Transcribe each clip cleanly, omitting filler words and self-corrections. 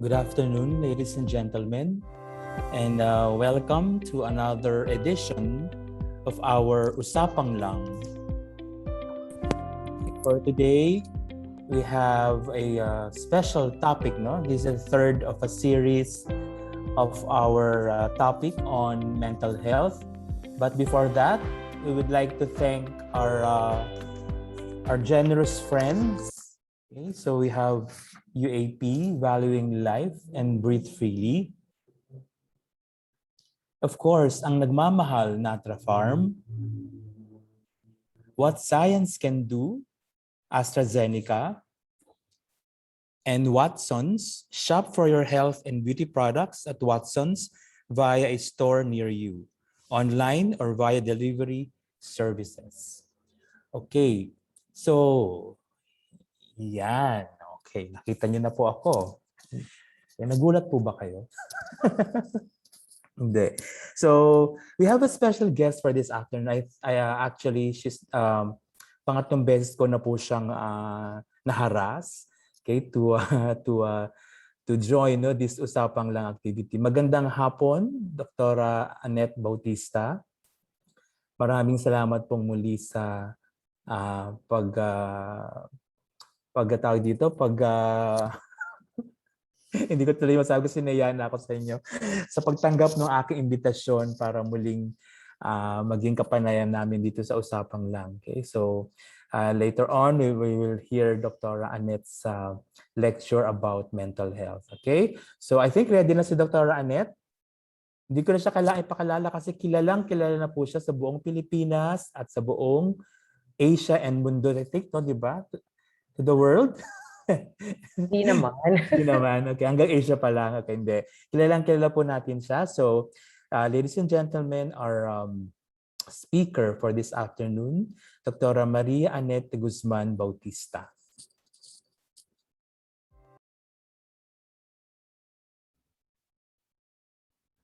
Good afternoon, ladies and gentlemen, and welcome to another edition of our Usapang Lang. For today, we have a special topic, no? This is the third of a series of our topic on mental health. But before that, we would like to thank our generous friends. Okay, so we have UAP, Valuing Life and Breathe Freely. Of course, ang nagmamahal Natra Farm. What Science Can Do, AstraZeneca. And Watson's. Shop for your health and beauty products at Watson's via a store near you, online or via delivery services. Okay, so yan. Okay, nakita niyo na po ako. Nagulat po ba kayo? Hindi. So, we have a special guest for this afternoon. Actually, she's pangatlong beses ko na po siyang naharas, okay, to join this Usapang Lang activity. Magandang hapon, Dr. Annette Bautista. Maraming salamat pong muli sa hindi ko tuloy masabi, sinayaan ako sa inyo sa pagtanggap ng aking imbitasyon para muling maging kapanayan namin dito sa Usapang Lang. Okay? So later on, we will hear Dr. Annette's lecture about mental health. Okay? So I think ready na si Dr. Annette. Hindi ko na siya kailangan ipakilala kasi kilala na po siya sa buong Pilipinas at sa buong Asia and mundo, no, di ba? To the world. Hindi naman. Hindi naman. Okay, hanggang Asia pa lang. Okay, hindi. Kilala po natin siya. So, ladies and gentlemen, our speaker for this afternoon, Dr. Maria Annette Guzman Bautista.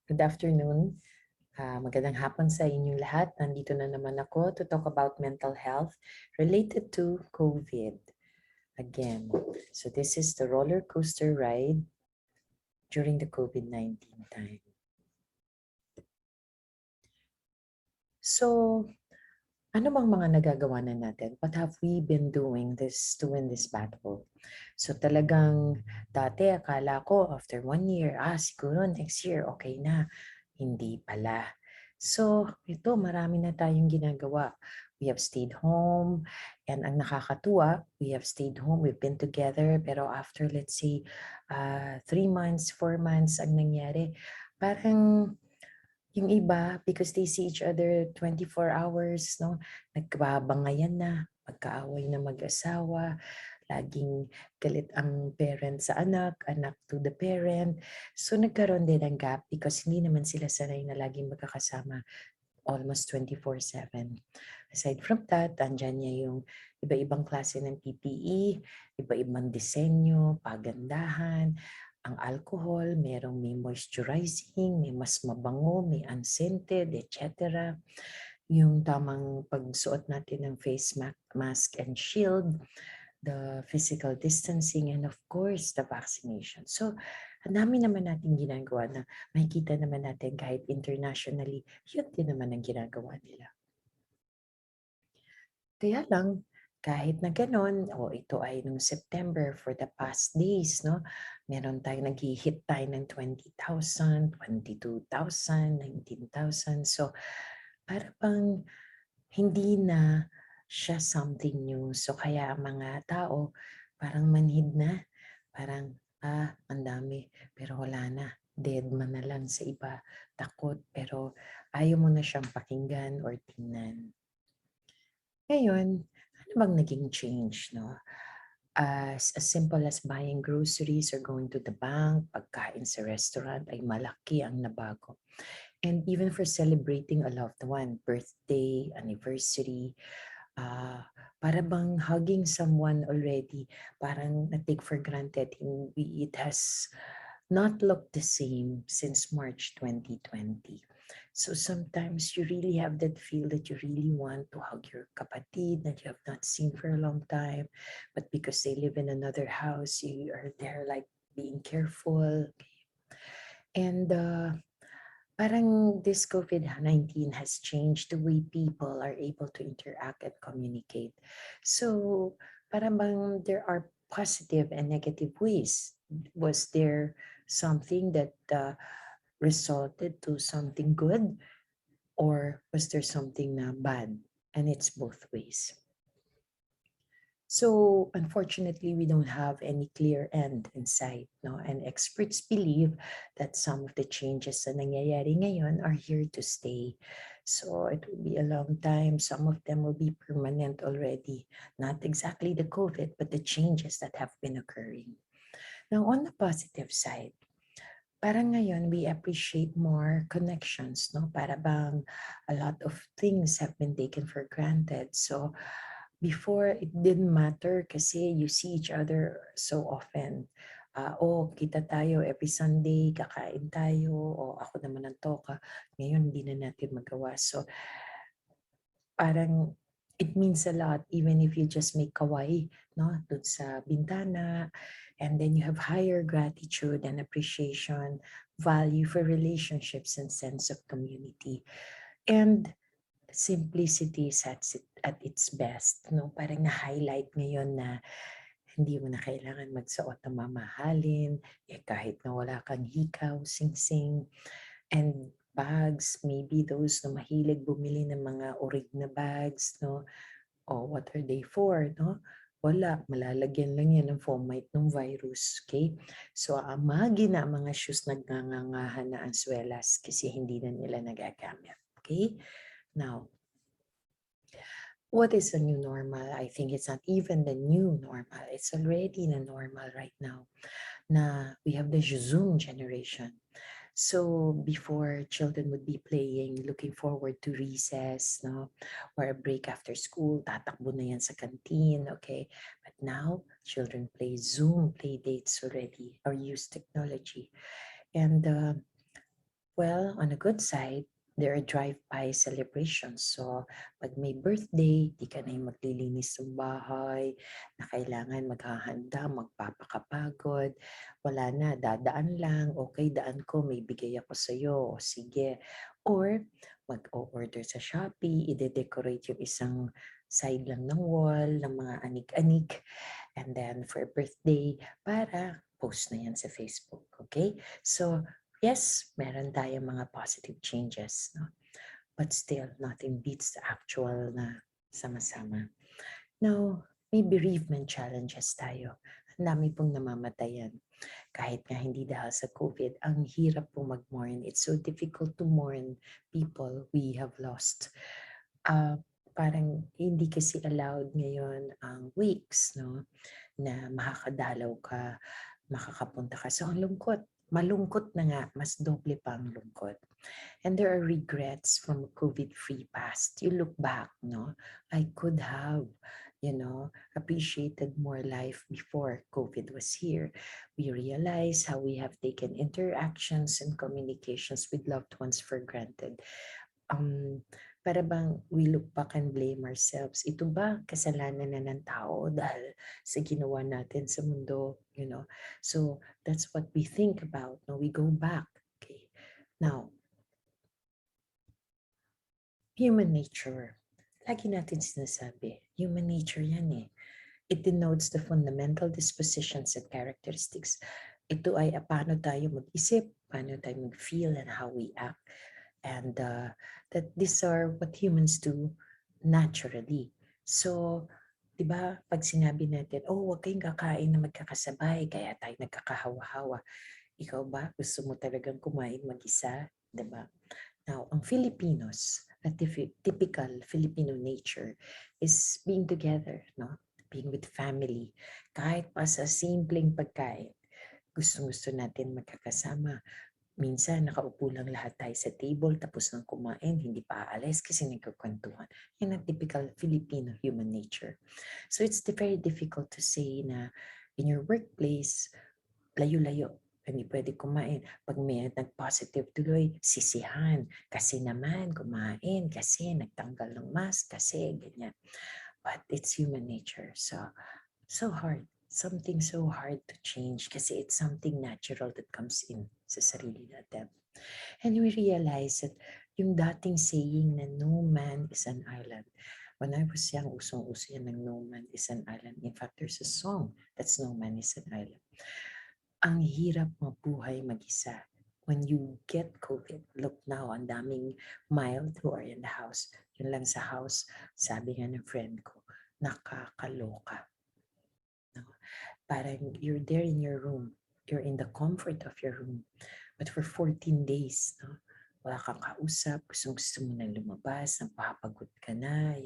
Good afternoon. Magandang hapon sa inyong lahat. Nandito na naman ako to talk about mental health related to COVID. Again, so this is the roller coaster ride during the COVID-19 time. So, Ano bang mga nagagawa na natin? What have we been doing to win this battle? So talagang dati akala ko after 1 year, siguro next year okay na. Hindi pala. So ito, marami na tayong ginagawa. We have stayed home and ang nakakatuwa, we have stayed home, we've been together, pero after let's say 3 months, 4 months ang nangyari, parang yung iba, because they see each other 24 hours, no? Nagbabangayan na, magkaaway na mag-asawa, laging galit ang parent sa anak, anak to the parent. So nagkaroon din ng gap because hindi naman sila sanay na laging magkakasama almost 24/7. Aside from that, andyan niya yung iba-ibang klase ng PPE, iba-ibang disenyo, pagandahan, ang alcohol, merong may moisturizing, may mas mabango, may unscented, etc. Yung tamang pagsuot natin ng face mask and shield, the physical distancing, and of course, the vaccination. So, ang dami naman natin ginagawa na makikita naman natin kahit internationally, yun din naman ang ginagawa nila. Kaya lang, kahit na ganon, ito ay nung September for the past days, no? Meron tayong nag-hit tayo ng 20,000, 22,000, 19,000. So, para bang hindi na siya something new. So, kaya ang mga tao parang manhid na. Parang, ang dami, pero wala na. Dead man na lang sa iba. Takot, pero ayaw mo na siyang pakinggan or tingnan. Ngayon, ano bang naging change, no? As simple as buying groceries or going to the bank, pagkain sa restaurant ay malaki ang nabago. And even for celebrating a loved one, birthday, anniversary, para bang hugging someone already, parang na-take for granted. It has not looked the same since March 2020. So sometimes you really have that feel that you really want to hug your kapatid that you have not seen for a long time, but because they live in another house, you are there like being careful. And parang this COVID-19 has changed the way people are able to interact and communicate. So parang bang there are positive and negative ways. Was there something that resulted to something good, or was there something bad? And it's both ways. So unfortunately, we don't have any clear end in sight, no? And experts believe that some of the changes na nangyayari ngayon are here to stay. So it will be a long time. Some of them will be permanent already. Not exactly the COVID, but the changes that have been occurring. Now, on the positive side, parang ngayon we appreciate more connections, no? Para bang a lot of things have been taken for granted. So before, it didn't matter kasi you see each other so often. Kita tayo every Sunday, kakain tayo, ako naman ang toka. Ngayon, hindi na natin magawa. So, parang it means a lot even if you just make kawaii, no? Doon sa bintana. And then you have higher gratitude and appreciation, value for relationships and sense of community. And simplicity is at its best, no? Parang na-highlight ngayon na hindi mo na kailangan magsuot ng mamahalin, kahit na wala kang hikaw, sing-sing, and bags, maybe those na mahilig bumili ng mga orig na bags, no? What are they for, no? Wala, malalagyan lang yan ng fomite ng virus, okay? So, amagi na ang mga shoes nagngangangahan na answelas kasi hindi na nila nagagamit, okay? Now, what is the new normal? I think it's not even the new normal. It's already the normal right now. Na we have the Zoom generation. So before, children would be playing, looking forward to recess, no, or a break after school. Tatakbo na yan sa canteen, okay? But now, children play Zoom play dates already or use technology. And well, on a good side, there are drive-by celebrations. So, pag may birthday, di ka na yung maglilinis ng bahay, na kailangan maghahanda, magpapakapagod. Wala na, dadaan lang. Okay, daan ko, may bigay ako sa'yo. O sige. Or, mag-o-order sa Shopee, ide-decorate yung isang side lang ng wall, ng mga anik-anik. And then, for birthday, para post na yan sa Facebook. Okay? So, yes, meron tayong mga positive changes, no? But still, nothing beats the actual na sama-sama. Now, may bereavement challenges tayo. Ang dami pong namamatayan. Kahit nga hindi dahil sa COVID, ang hirap pong mag-mourn. It's so difficult to mourn people we have lost. Parang hindi kasi allowed ngayon ang weeks, no? Na makakadalaw ka, makakapunta ka. So, ang lungkot. Malungkot na nga, mas doble pa ang lungkot. And there are regrets from a COVID-free past. You look back, no? I could have, appreciated more life before COVID was here. We realize how we have taken interactions and communications with loved ones for granted. Para bang we look back and blame ourselves. Ito ba kasalanan na ng tao dahil sa ginawa natin sa mundo, So that's what we think about. No, we go back. Okay. Now, human nature. Lagi natin sinasabi, human nature yan eh. It denotes the fundamental dispositions and characteristics. Ito ay paano tayo mag-isip, paano tayo mag-feel, and how we act. And that these are what humans do naturally. So, di ba, pag sinabi natin, oh, huwag kayong kakain na magkakasabay, kaya tayo nagkakahawa-hawa. Ikaw ba, gusto mo talagang kumain mag-isa? Di ba? Now, ang Filipinos, a typical Filipino nature is being together, no? Being with family. Kahit pa sa simpleng pagkain, gusto natin magkakasama. Minsan, nakaupo lang lahat tayo sa table, tapos nang kumain, hindi pa aalis kasi nagkukwentuhan. Yan ang typical Filipino human nature. So it's very difficult to say na in your workplace, layo-layo, hindi pwede kumain. Pag may nag-positive tuloy, sisihan. Kasi naman, kumain. Kasi nagtanggal ng mask. Kasi ganyan. But it's human nature. So hard. Something so hard to change kasi it's something natural that comes in sa sarili natin. And we realize that yung dating saying na no man is an island. When I was young, usong-uso yan ng no man is an island. In fact, there's a song that's no man is an island. Ang hirap mabuhay mag-isa. When you get COVID, look now, ang daming mild who are in the house. Yun lang sa house, sabi nga ng friend ko, nakakaloka. No? Parang you're there in your room, you're in the comfort of your room, but for 14 days, no? Wala kang kausap, gusto mo na lumabas, napapagod ka na,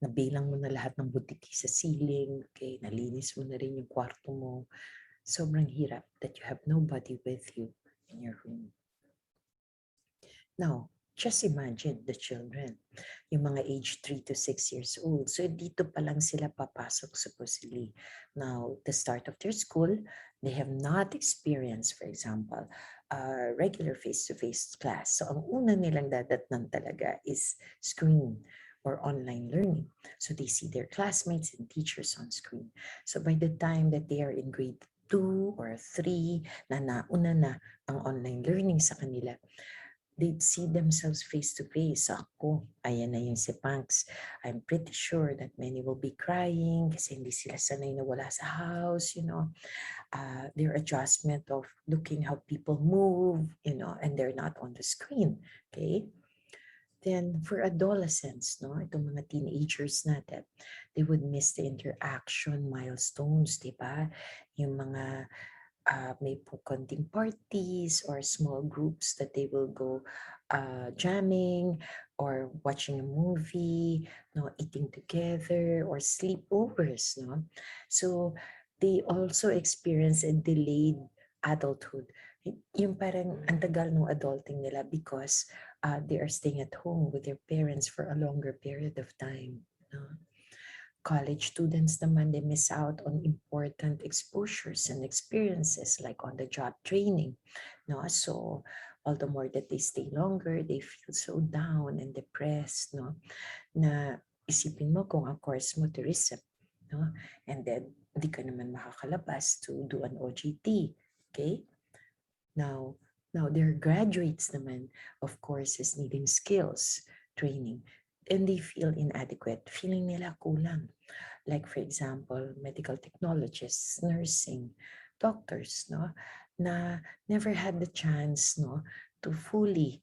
nabilang mo na lahat ng butiki sa ceiling, okay, nalinis mo na rin yung kwarto mo. Sobrang hirap that you have nobody with you in your room. Now, just imagine the children, yung mga age 3 to 6 years old. So dito pa lang sila papasok supposedly. Now, the start of their school, they have not experienced, for example, a regular face-to-face class. So ang una nilang dadatnan talaga is screen or online learning. So they see their classmates and teachers on screen. So by the time that they are in grade 2 or 3, na nauna na ang online learning sa kanila, they'd see themselves face-to-face. Ako, ayan na yung si Punks. I'm pretty sure that many will be crying kasi hindi sila sanay na wala sa house, their adjustment of looking how people move, and they're not on the screen, okay? Then for adolescents, itong mga teenagers natin, they would miss the interaction milestones, di ba? Yung mga may konting parties or small groups that they will go jamming or watching a movie, eating together or sleepovers. So they also experience a delayed adulthood. Yung parang ang tagal ng adulting nila because they are staying at home with their parents for a longer period of time. College students naman, they miss out on important exposures and experiences like on-the-job training. So all the more that they stay longer, they feel so down and depressed, no? Na isipin mo kung ang course mo tourism, no? And then, hindi ka naman makakalabas to do an OJT, okay? Now, there are graduates naman of courses needing skills, training, and they feel inadequate, feeling nila kulang. Like for example, medical technologists, nursing, doctors, no, na never had the chance, no, to fully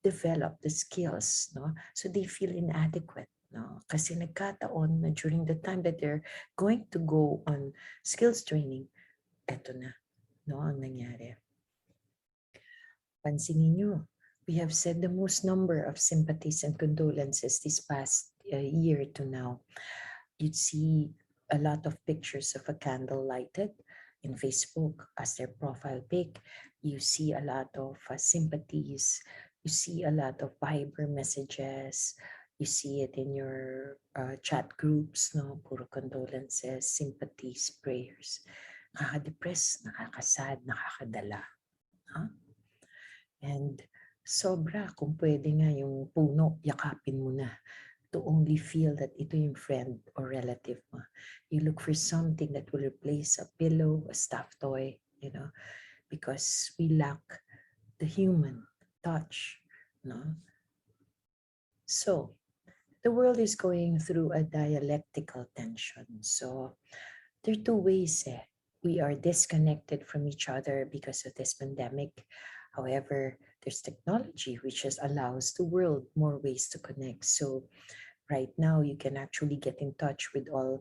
develop the skills, no, so they feel inadequate, no, kasi nagkataon na during the time that they're going to go on skills training, eto na, no, ang nangyari. Pansinin nyo, we have said the most number of sympathies and condolences this past year to now. You'd see a lot of pictures of a candle lighted in Facebook as their profile pic. You see a lot of sympathies. You see a lot of Viber messages. You see it in your chat groups, no? Puro condolences, sympathies, prayers. Nakaka-depress, nakakasad, nakakadala. Huh? And sobra, kung pwede nga yung puno, yakapin mo na, to only feel that ito yung friend or relative mo. You look for something that will replace a pillow, a stuffed toy, you know, because we lack the human touch, no? So, the world is going through a dialectical tension. So, there are two ways. We are disconnected from each other because of this pandemic. However, there's technology which just allows the world more ways to connect. So right now, you can actually get in touch with all,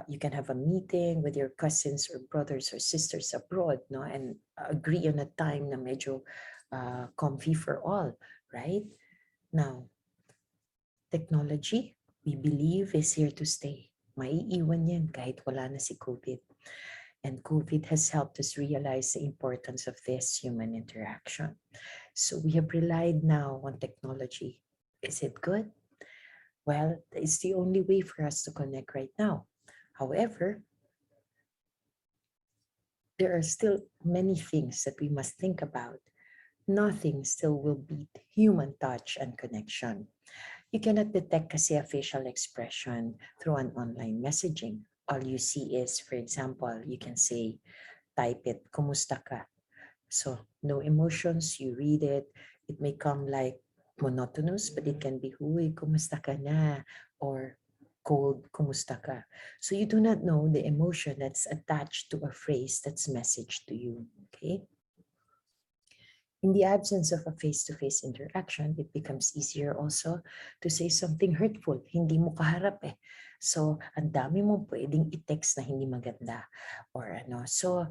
you can have a meeting with your cousins or brothers or sisters abroad, no, and agree on a time na medyo comfy for all, right? Now, technology, we believe is here to stay. Maiiwan yan kahit wala na si COVID. And COVID has helped us realize the importance of this human interaction. So we have relied now on technology. Is it good? Well, it's the only way for us to connect right now. However, there are still many things that we must think about. Nothing still will beat human touch and connection. You cannot detect kasi a facial expression through an online messaging. All you see is, for example, you can say, type it, Kamusta ka? So no emotions, you read it. It may come like monotonous, but it can be, huy, kumusta ka na? Or cold, kumusta ka? So you do not know the emotion that's attached to a phrase that's messaged to you, okay? In the absence of a face-to-face interaction, it becomes easier also to say something hurtful. Hindi mo kaharap eh. So, ang dami mong pwedeng i-text na hindi maganda. Or ano. So,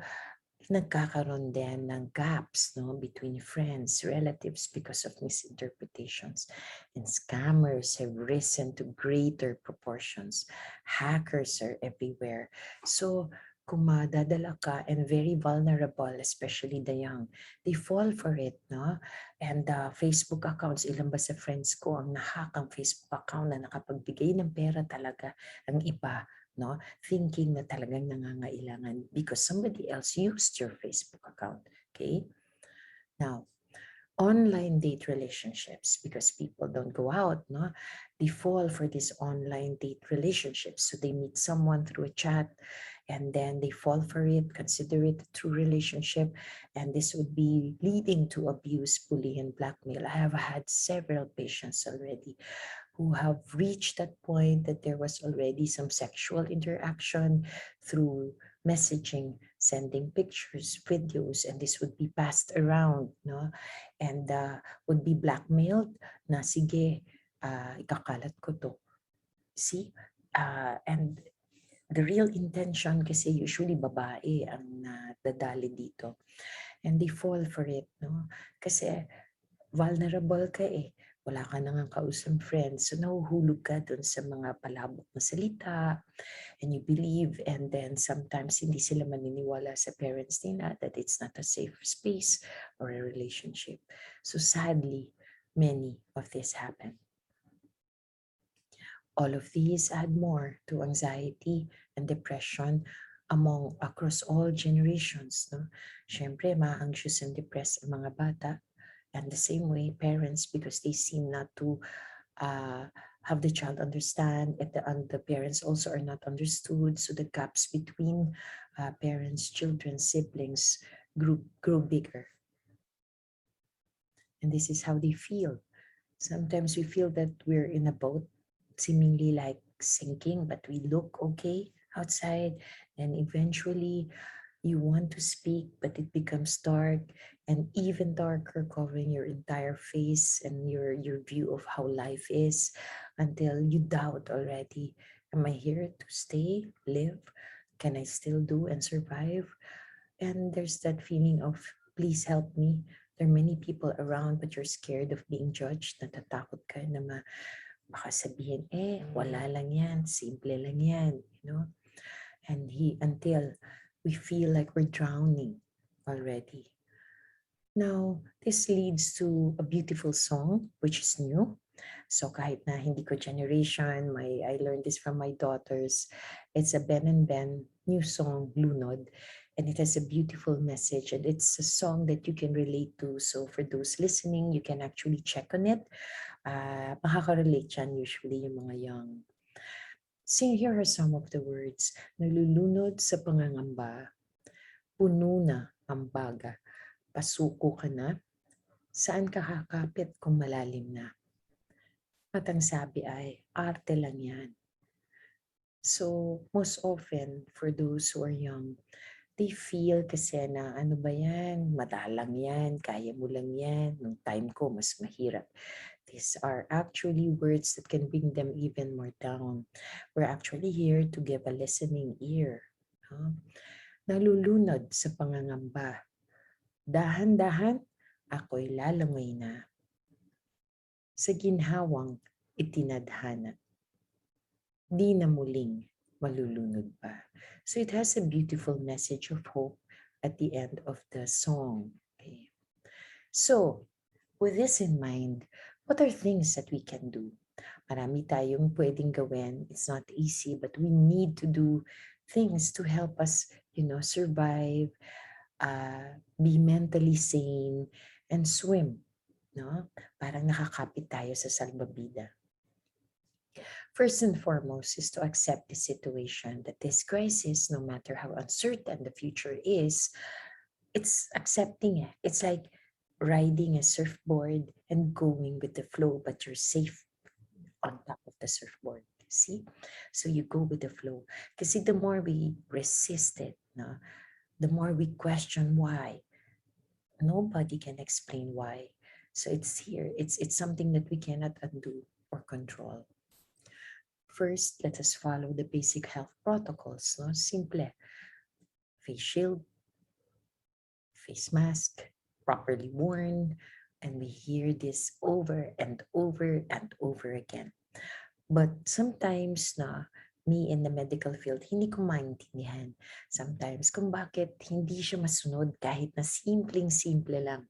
nagkakaroon din ng gaps, no, between friends, relatives because of misinterpretations. And scammers have risen to greater proportions. Hackers are everywhere. So, kung madadala ka and very vulnerable, especially the young, they fall for it, no? And Facebook accounts, ilan ba sa friends ko ang nahack ang Facebook account na nakapagbigay ng pera talaga ang iba, no? Thinking na talagang nangangailangan because somebody else used your Facebook account, okay? Now, online date relationships, because people don't go out, no? They fall for these online date relationships. So they meet someone through a chat and then they fall for it, consider it a true relationship, and this would be leading to abuse, bullying, and blackmail. I have had several patients already who have reached that point that there was already some sexual interaction through messaging, sending pictures, videos, and this would be passed around, no? And would be blackmailed na sige, ikakalat ko to. See? And the real intention kasi usually babae ang nadadali dito. And they fall for it, no? Kasi vulnerable ka eh. Wala ka nang kausang friends. So nahuhulog ka dun sa mga palabok na salita and you believe, and then sometimes hindi sila maniniwala sa parents nila that it's not a safe space or a relationship. So sadly, many of this happen. All of these add more to anxiety and depression across all generations, no? Syempre, ma-anxious and depressed ang mga bata. And the same way, parents, because they seem not to have the child understand, and the parents also are not understood. So the gaps between parents, children, siblings grow bigger. And this is how they feel. Sometimes we feel that we're in a boat, seemingly like sinking, but we look okay outside. And eventually you want to speak, but it becomes dark and even darker, covering your entire face and your view of how life is, until you doubt already. Am I here to stay, live? Can I still do and survive? And there's that feeling of, please help me. There are many people around, but you're scared of being judged. Natatakot ka na baka sabihin, wala lang yan, simple lang yan, you know? And until we feel like we're drowning already. Now, this leads to a beautiful song, which is new. So kahit na hindi ko generation, I learned this from my daughters. It's a Ben and Ben new song, Lunod. And it has a beautiful message, and it's a song that you can relate to. So for those listening, you can actually check on it. Makaka-relate yan usually yung mga young. So here are some of the words. Nalulunod sa pangangamba, puno na ang baga, pasuko ka na, saan ka kakapit kung malalim na? At ang sabi ay, arte lang yan. So most often, for those who are young, they feel kasi na ano ba yan, madalang yan, kaya mo lang yan, nung time ko mas mahirap. These are actually words that can bring them even more down. We're actually here to give a listening ear. Nalulunod sa pangangamba. Dahan-dahan, ako'y lalangoy na. Sa ginhawang itinadhana. Di na muling malulunod pa. So it has a beautiful message of hope at the end of the song. Okay. So, with this in mind, what are things that we can do? Marami tayong pwedeng gawin. It's not easy, but we need to do things to help us, survive, be mentally sane, and swim. No? Parang nakakapit tayo sa salbabida. First and foremost is to accept the situation, that this crisis, no matter how uncertain the future is, it's accepting it. It's like riding a surfboard and going with the flow, but you're safe on top of the surfboard. See? So you go with the flow. Because the more we resist it, no, the more we question why. Nobody can explain why. So it's here. It's something that we cannot undo or control. First, let us follow the basic health protocols. No? Simple. Face shield, face mask, properly worn, and we hear this over and over and over again. But sometimes me in the medical field, hindi ko maintindihan. Sometimes kung bakit hindi siya masunod kahit na simpleng-simple lang.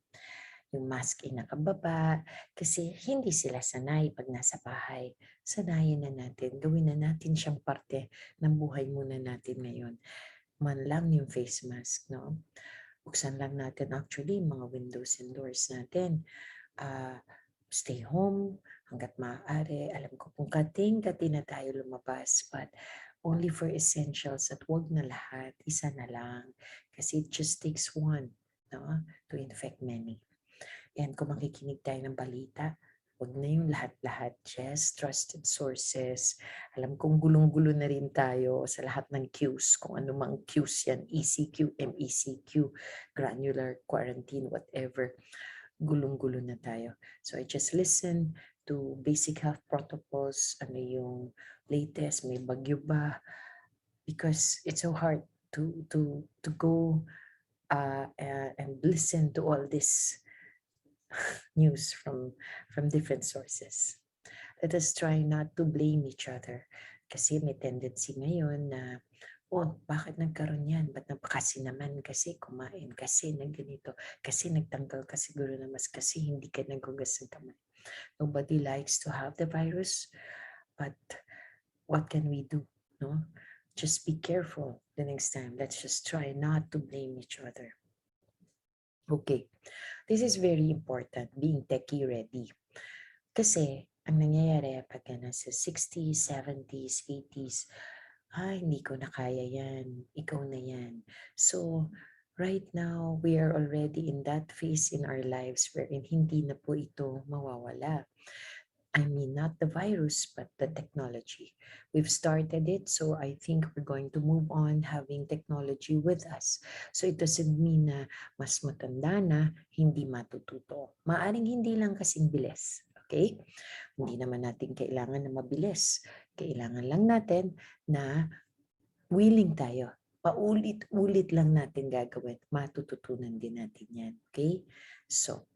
Yung mask ay nakababa kasi hindi sila sanay pag nasa bahay. Sanayin na natin, gawin na natin siyang parte ng buhay muna natin ngayon. Man lang yung face mask, no? Buksan lang natin actually mga windows and doors natin. Stay home hanggat maaari. Alam ko kung kati na tayo lumabas, but only for essentials, at wag na lahat, isa na lang. Kasi it just takes one, no, to infect many. And kung makikinig tayo ng balita, wag na yung lahat-lahat, just trusted sources. Alam kong gulong-gulo na rin tayo sa lahat ng Qs, kung ano mang Qs yan, ECQ, MECQ, granular, quarantine, whatever. Gulong-gulo na tayo. So I just listen to basic health protocols, ano yung latest, may bagyo ba? Because it's so hard to go and listen to all this news from different sources. Let us try not to blame each other. Kasi may tendency ngayon na, bakit nagkaroon yan? Ba't kasi naman kasi kumain? Kasi nagganito? Kasi nagtanggal ka siguro na mas kasi hindi ka naghugas ng kamay. Nobody likes to have the virus, but what can we do? No? Just be careful the next time. Let's just try not to blame each other. Okay, this is very important, being techie ready. Kasi, ang nangyayari pag nasa 60s, 70s, 80s, hindi ko na kaya yan. Ikaw na yan. So, right now, we are already in that phase in our lives wherein hindi na po ito mawawala. I mean, not the virus, but the technology. We've started it, so I think we're going to move on having technology with us. So it doesn't mean na mas matanda na, hindi matututo. Maaring hindi lang kasing bilis. Okay? Hindi naman natin kailangan na mabilis. Kailangan lang natin na willing tayo. Paulit-ulit lang natin gagawin. Matututunan din natin yan. Okay? So,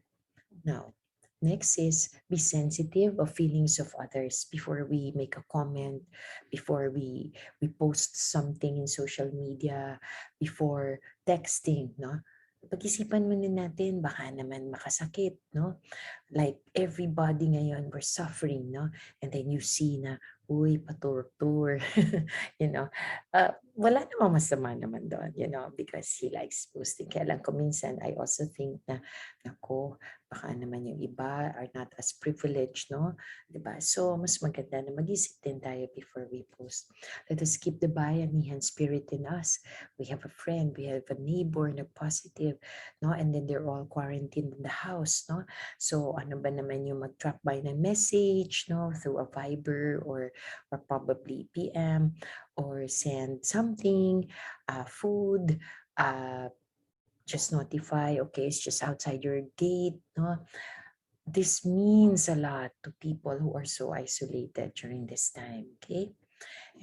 now, next is be sensitive of feelings of others before we make a comment, before we post something in social media, before texting, no? Pag-isipan muna natin, baka naman makasakit, no? Like everybody ngayon, we're suffering, no? And then you see na, uy, patur-tur, you know. Wala namang masama naman doon, you know, because he likes posting. Kaya lang kuminsan, I also think na, nako, baka naman yung iba are not as privileged, no? Diba? So, mas maganda na mag-isip din tayo before we post. Let us keep the bayanihan spirit in us. We have a friend, we have a neighbor na positive, no? And then they're all quarantined in the house, no? So, ano ba naman yung mag-drop by ng message, no? Through a Viber or probably PM, or send something, food, just notify, okay, it's just outside your gate, no? This means a lot to people who are so isolated during this time, okay?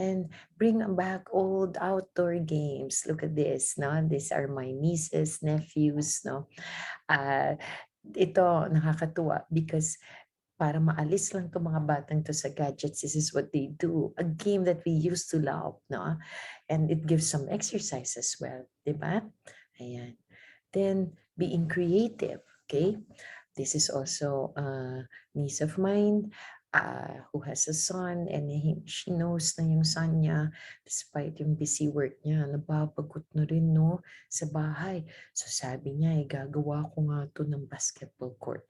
And bring back old outdoor games. Look at this, no? These are my nieces, nephews, no? Ito, nakakatuwa because para maalis lang itong mga batang to sa gadgets, this is what they do. A game that we used to love, no? And it gives some exercise as well, di ba? Ayan. Then, being creative, okay? This is also a niece of mine who has a son, and she knows na yung son niya, despite yung busy work niya, nababagot na rin, no, sa bahay. So sabi niya, gagawa ko nga to ng basketball court.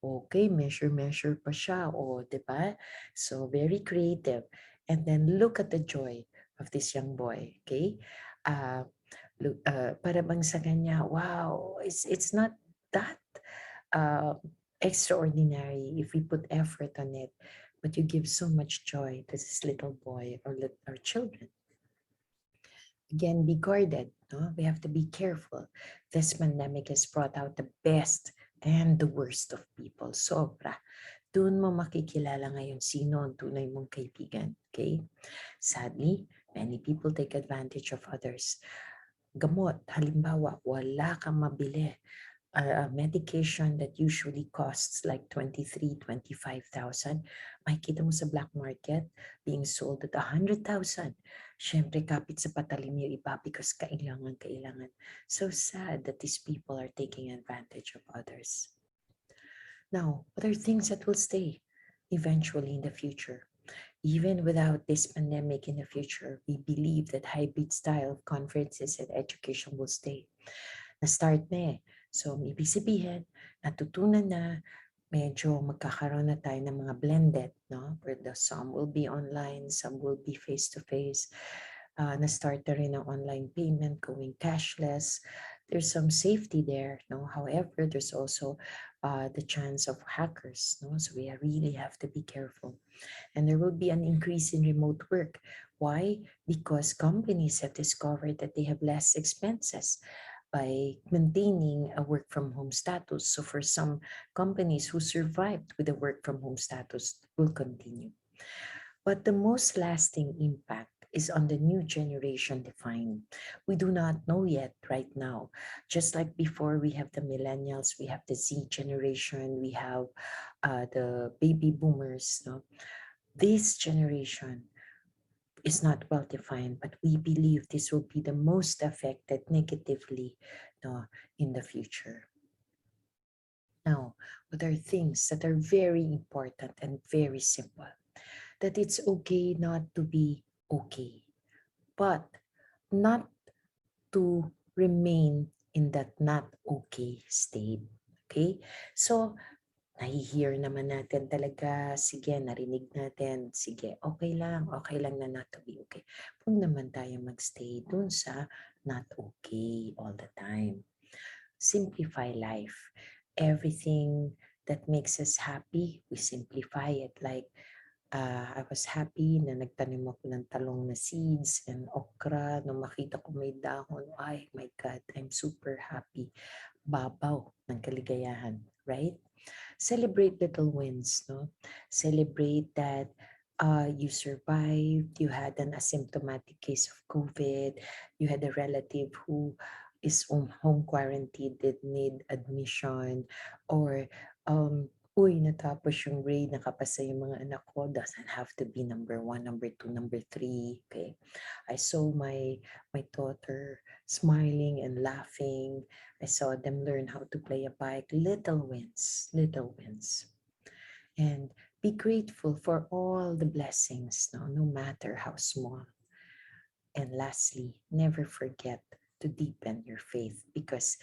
Okay, measure pa siya, di ba? So very creative. And then look at the joy of this young boy, okay? Para bang sa kanya, wow, it's not that uh, extraordinary if we put effort on it, but you give so much joy to this little boy or children. Again, be guarded. No? We have to be careful. This pandemic has brought out the best and the worst of people. Sobra. Doon mo makikilala ngayon sino ang tunay mong kaibigan. Okay? Sadly, many people take advantage of others. Gamot, halimbawa, wala kang mabili. A medication that usually costs like 23, 25,000, makikita mo sa black market being sold at 100,000. Siyempre, kapit sa patalim yung iba because kailangan. So sad that these people are taking advantage of others. Now, what are things that will stay eventually in the future? Even without this pandemic in the future, we believe that hybrid style of conferences and education will stay. Na-start na eh. So, ibig sabihin, natutunan na, medyo magkakaroon na tayo ng mga blended, no? Where some will be online, some will be face-to-face. Na-start na rin ang online payment, going cashless. There's some safety there, no? However, there's also the chance of hackers, no? So we really have to be careful. And there will be an increase in remote work. Why? Because companies have discovered that they have less expenses by maintaining a work from home status. So for some companies who survived with the work from home status will continue. But the most lasting impact is on the new generation defined. We do not know yet right now. Just like before, we have the millennials, we have the Z generation, we have the baby boomers. No? This generation is not well defined, but we believe this will be the most affected negatively, no, in the future. Now, what are things that are very important and very simple? That it's okay not to be okay. but not to remain in that not okay state. Okay? So, nahi-hear naman natin talaga, sige, narinig natin, sige, okay lang na not to be okay. Huwag naman tayo magstay dun sa not okay all the time. Simplify life. Everything that makes us happy, we simplify it. Like, I was happy na nagtanim ako ng talong na seeds and okra. Nung makita ko may dahon, ay my God, I'm super happy. Babaw ng kaligayahan, right? Celebrate little wins, no? Celebrate that you survived, you had an asymptomatic case of COVID, you had a relative who is home quarantined, did need admission, or uy, natapos yung grade, nakapasa yung mga anak ko, doesn't have to be number 1, number 2, number 3, okay? I saw my daughter smiling and laughing. I saw them learn how to play a bike. Little wins, little wins. And be grateful for all the blessings, no matter how small. And lastly, never forget to deepen your faith, because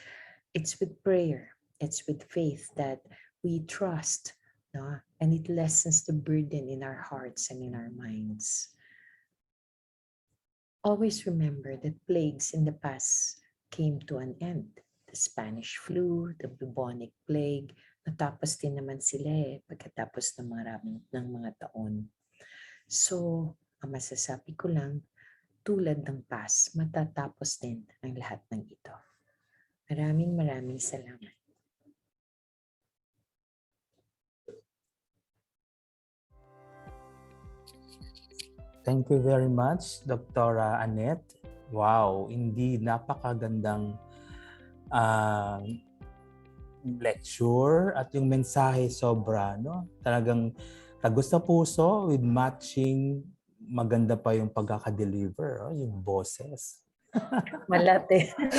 it's with prayer, it's with faith that we trust, no? And it lessens the burden in our hearts and in our minds. Always remember that plagues in the past came to an end. The Spanish flu, the bubonic plague, natapos din naman sila pagkatapos ng mga taon. So, ang masasabi ko lang, tulad ng past, matatapos din ang lahat ng ito. Maraming salamat. Thank you very much, Dr. Annette. Wow, indeed, napakagandang lecture at yung mensahe sobra, no? Talagang tagus sa puso with matching, maganda pa yung pagkaka-deliver, yung boses. Malat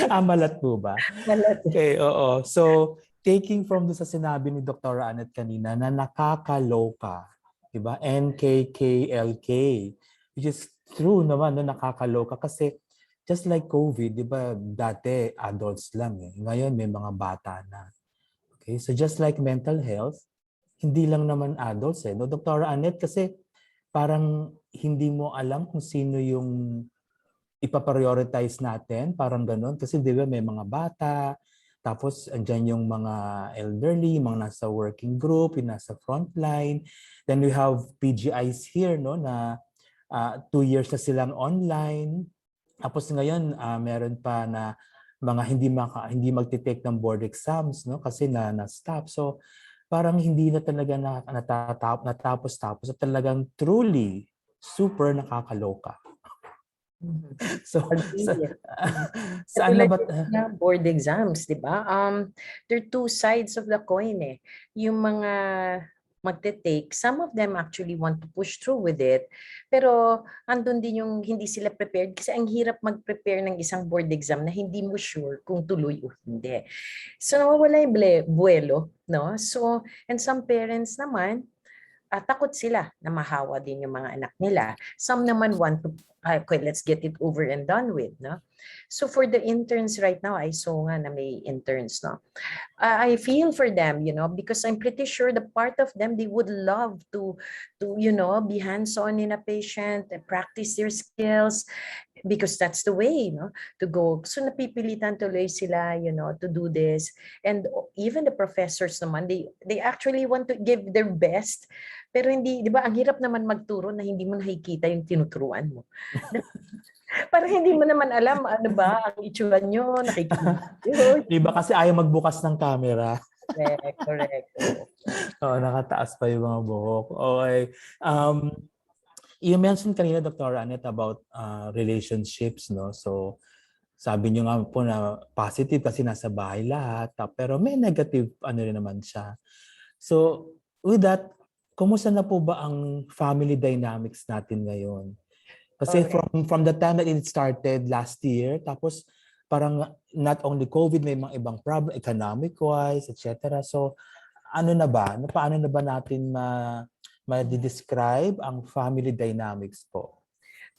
Malat po ba? Malat Okay, oo. So, taking from doon sa sinabi ni Dr. Annette kanina na nakakaloka, di ba? NKKLK, which is true naman na nakakaloka kasi just like COVID, di ba, dati adults lang Ngayon may mga bata na. Okay, so just like mental health, hindi lang naman adults no, Dr. Annette, kasi parang hindi mo alam kung sino yung ipaprioritize natin, parang ganun. Kasi di ba may mga bata, tapos andyan yung mga elderly, mga nasa working group, yung nasa frontline. Then we have PGIs here, no, na 2 years na silang online. Tapos ngayon, meron pa na mga hindi magte-take ng board exams, no, kasi na-stop. So parang hindi na talaga natapos at talagang truly super nakakaloka. So, saan na Katulad ba? ng board exams, di ba? There are two sides of the coin Yung mga magte-take, some of them actually want to push through with it. Pero andun din yung hindi sila prepared kasi ang hirap mag-prepare ng isang board exam na hindi mo sure kung tuloy o hindi. So nawawala yung buwelo, no? So, and some parents naman, takot sila na mahawa din yung mga anak nila. Some naman want to, okay, let's get it over and done with, no? So for the interns right now, I saw nga na may interns, no? I feel for them, because I'm pretty sure the part of them, they would love to be hands-on in a patient, practice their skills, because that's the way, to go. So napipilitan tuloy sila, to do this. And even the professors naman, they actually want to give their best, pero hindi, di ba, ang hirap naman magturo na hindi mo nakikita yung tinuturuan mo. Parang hindi mo naman alam, ano ba, ang itsura nyo, nakikita. Di ba kasi ayaw magbukas ng camera? Correct. Oo, nakataas pa yung mga buhok. Okay. You mentioned kanina, Dr. Annette, about relationships, no? So, sabi niyo nga po na positive kasi nasa bahay lahat, pero may negative rin naman siya. So, with that, kumusta na po ba ang family dynamics natin ngayon? Kasi from the time that it started last year, tapos parang not only COVID, may mga ibang problem, economic-wise, etc. So, paano na ba natin ma-describe ang family dynamics po?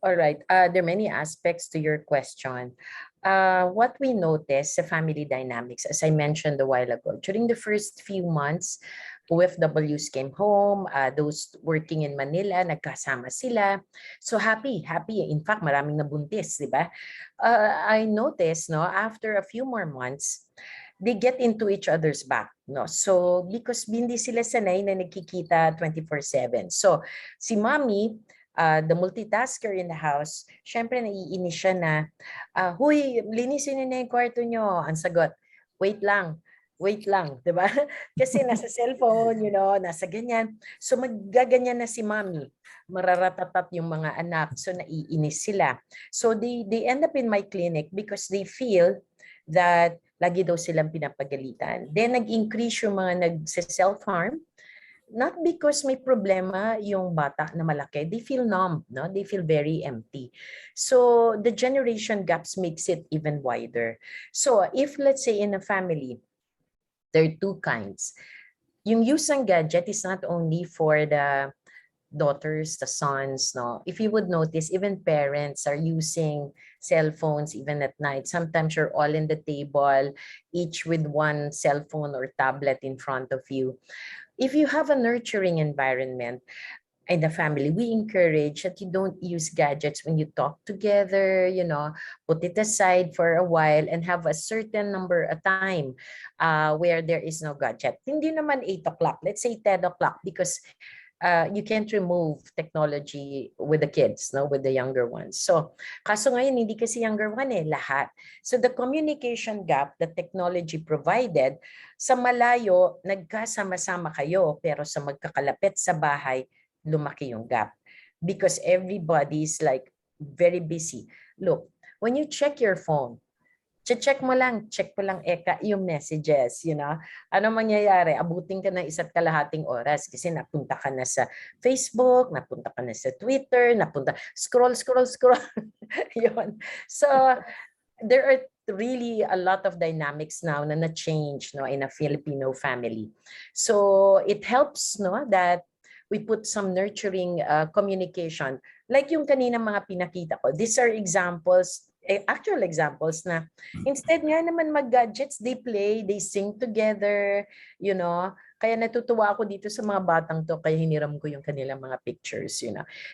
All right. There are many aspects to your question. What we notice sa family dynamics, as I mentioned a while ago, during the first few months, OFWs came home, those working in Manila, nagkasama sila. So happy, happy. In fact, maraming nabuntis, di ba? I noticed, no, after a few more months, they get into each other's back. No? So because hindi sila sanay na nagkikita 24/7. So si mommy, the multitasker in the house, syempre naiinis siya na, huy, linisin niyo na yung kwarto niyo. Ang sagot, wait lang, di ba? Kasi nasa cellphone, nasa ganyan. So maggaganyan na si mommy. Mararatatat yung mga anak. So naiinis sila. So they end up in my clinic because they feel that lagi daw silang pinapagalitan. Then nag-increase yung mga nag-self-harm. Not because may problema yung bata na malaki. They feel numb, no? They feel very empty. So the generation gaps makes it even wider. So if let's say in a family, there are two kinds. Yung use ng gadget is not only for the daughters, the sons, no? If you would notice, even parents are using cell phones even at night. Sometimes you're all in the table, each with one cell phone or tablet in front of you. If you have a nurturing environment in the family, we encourage that you don't use gadgets when you talk together, put it aside for a while and have a certain number of time where there is no gadget. Hindi naman 8 o'clock, let's say 10 o'clock, because you can't remove technology with the kids, no, with the younger ones. So, kaso ngayon, hindi kasi younger one lahat. So the communication gap that technology provided, sa malayo, nagkasama-sama kayo, pero sa magkakalapit sa bahay, lumaki yung gap. Because everybody is like very busy. Look, when you check your phone, check mo lang yung messages, Ano mangyayari? Abutin ka ng 1.5 oras kasi napunta ka na sa Facebook, napunta ka na sa Twitter, scroll. Yun. So, there are really a lot of dynamics now na change, no, in a Filipino family. So, it helps, no, that we put some nurturing communication. Like yung kanina mga pinakita ko, these are examples, actual examples na instead nga naman mag-gadgets, they play, they sing together, Kaya natutuwa ako dito sa mga batang to, kaya hiniram ko yung kanilang mga pictures,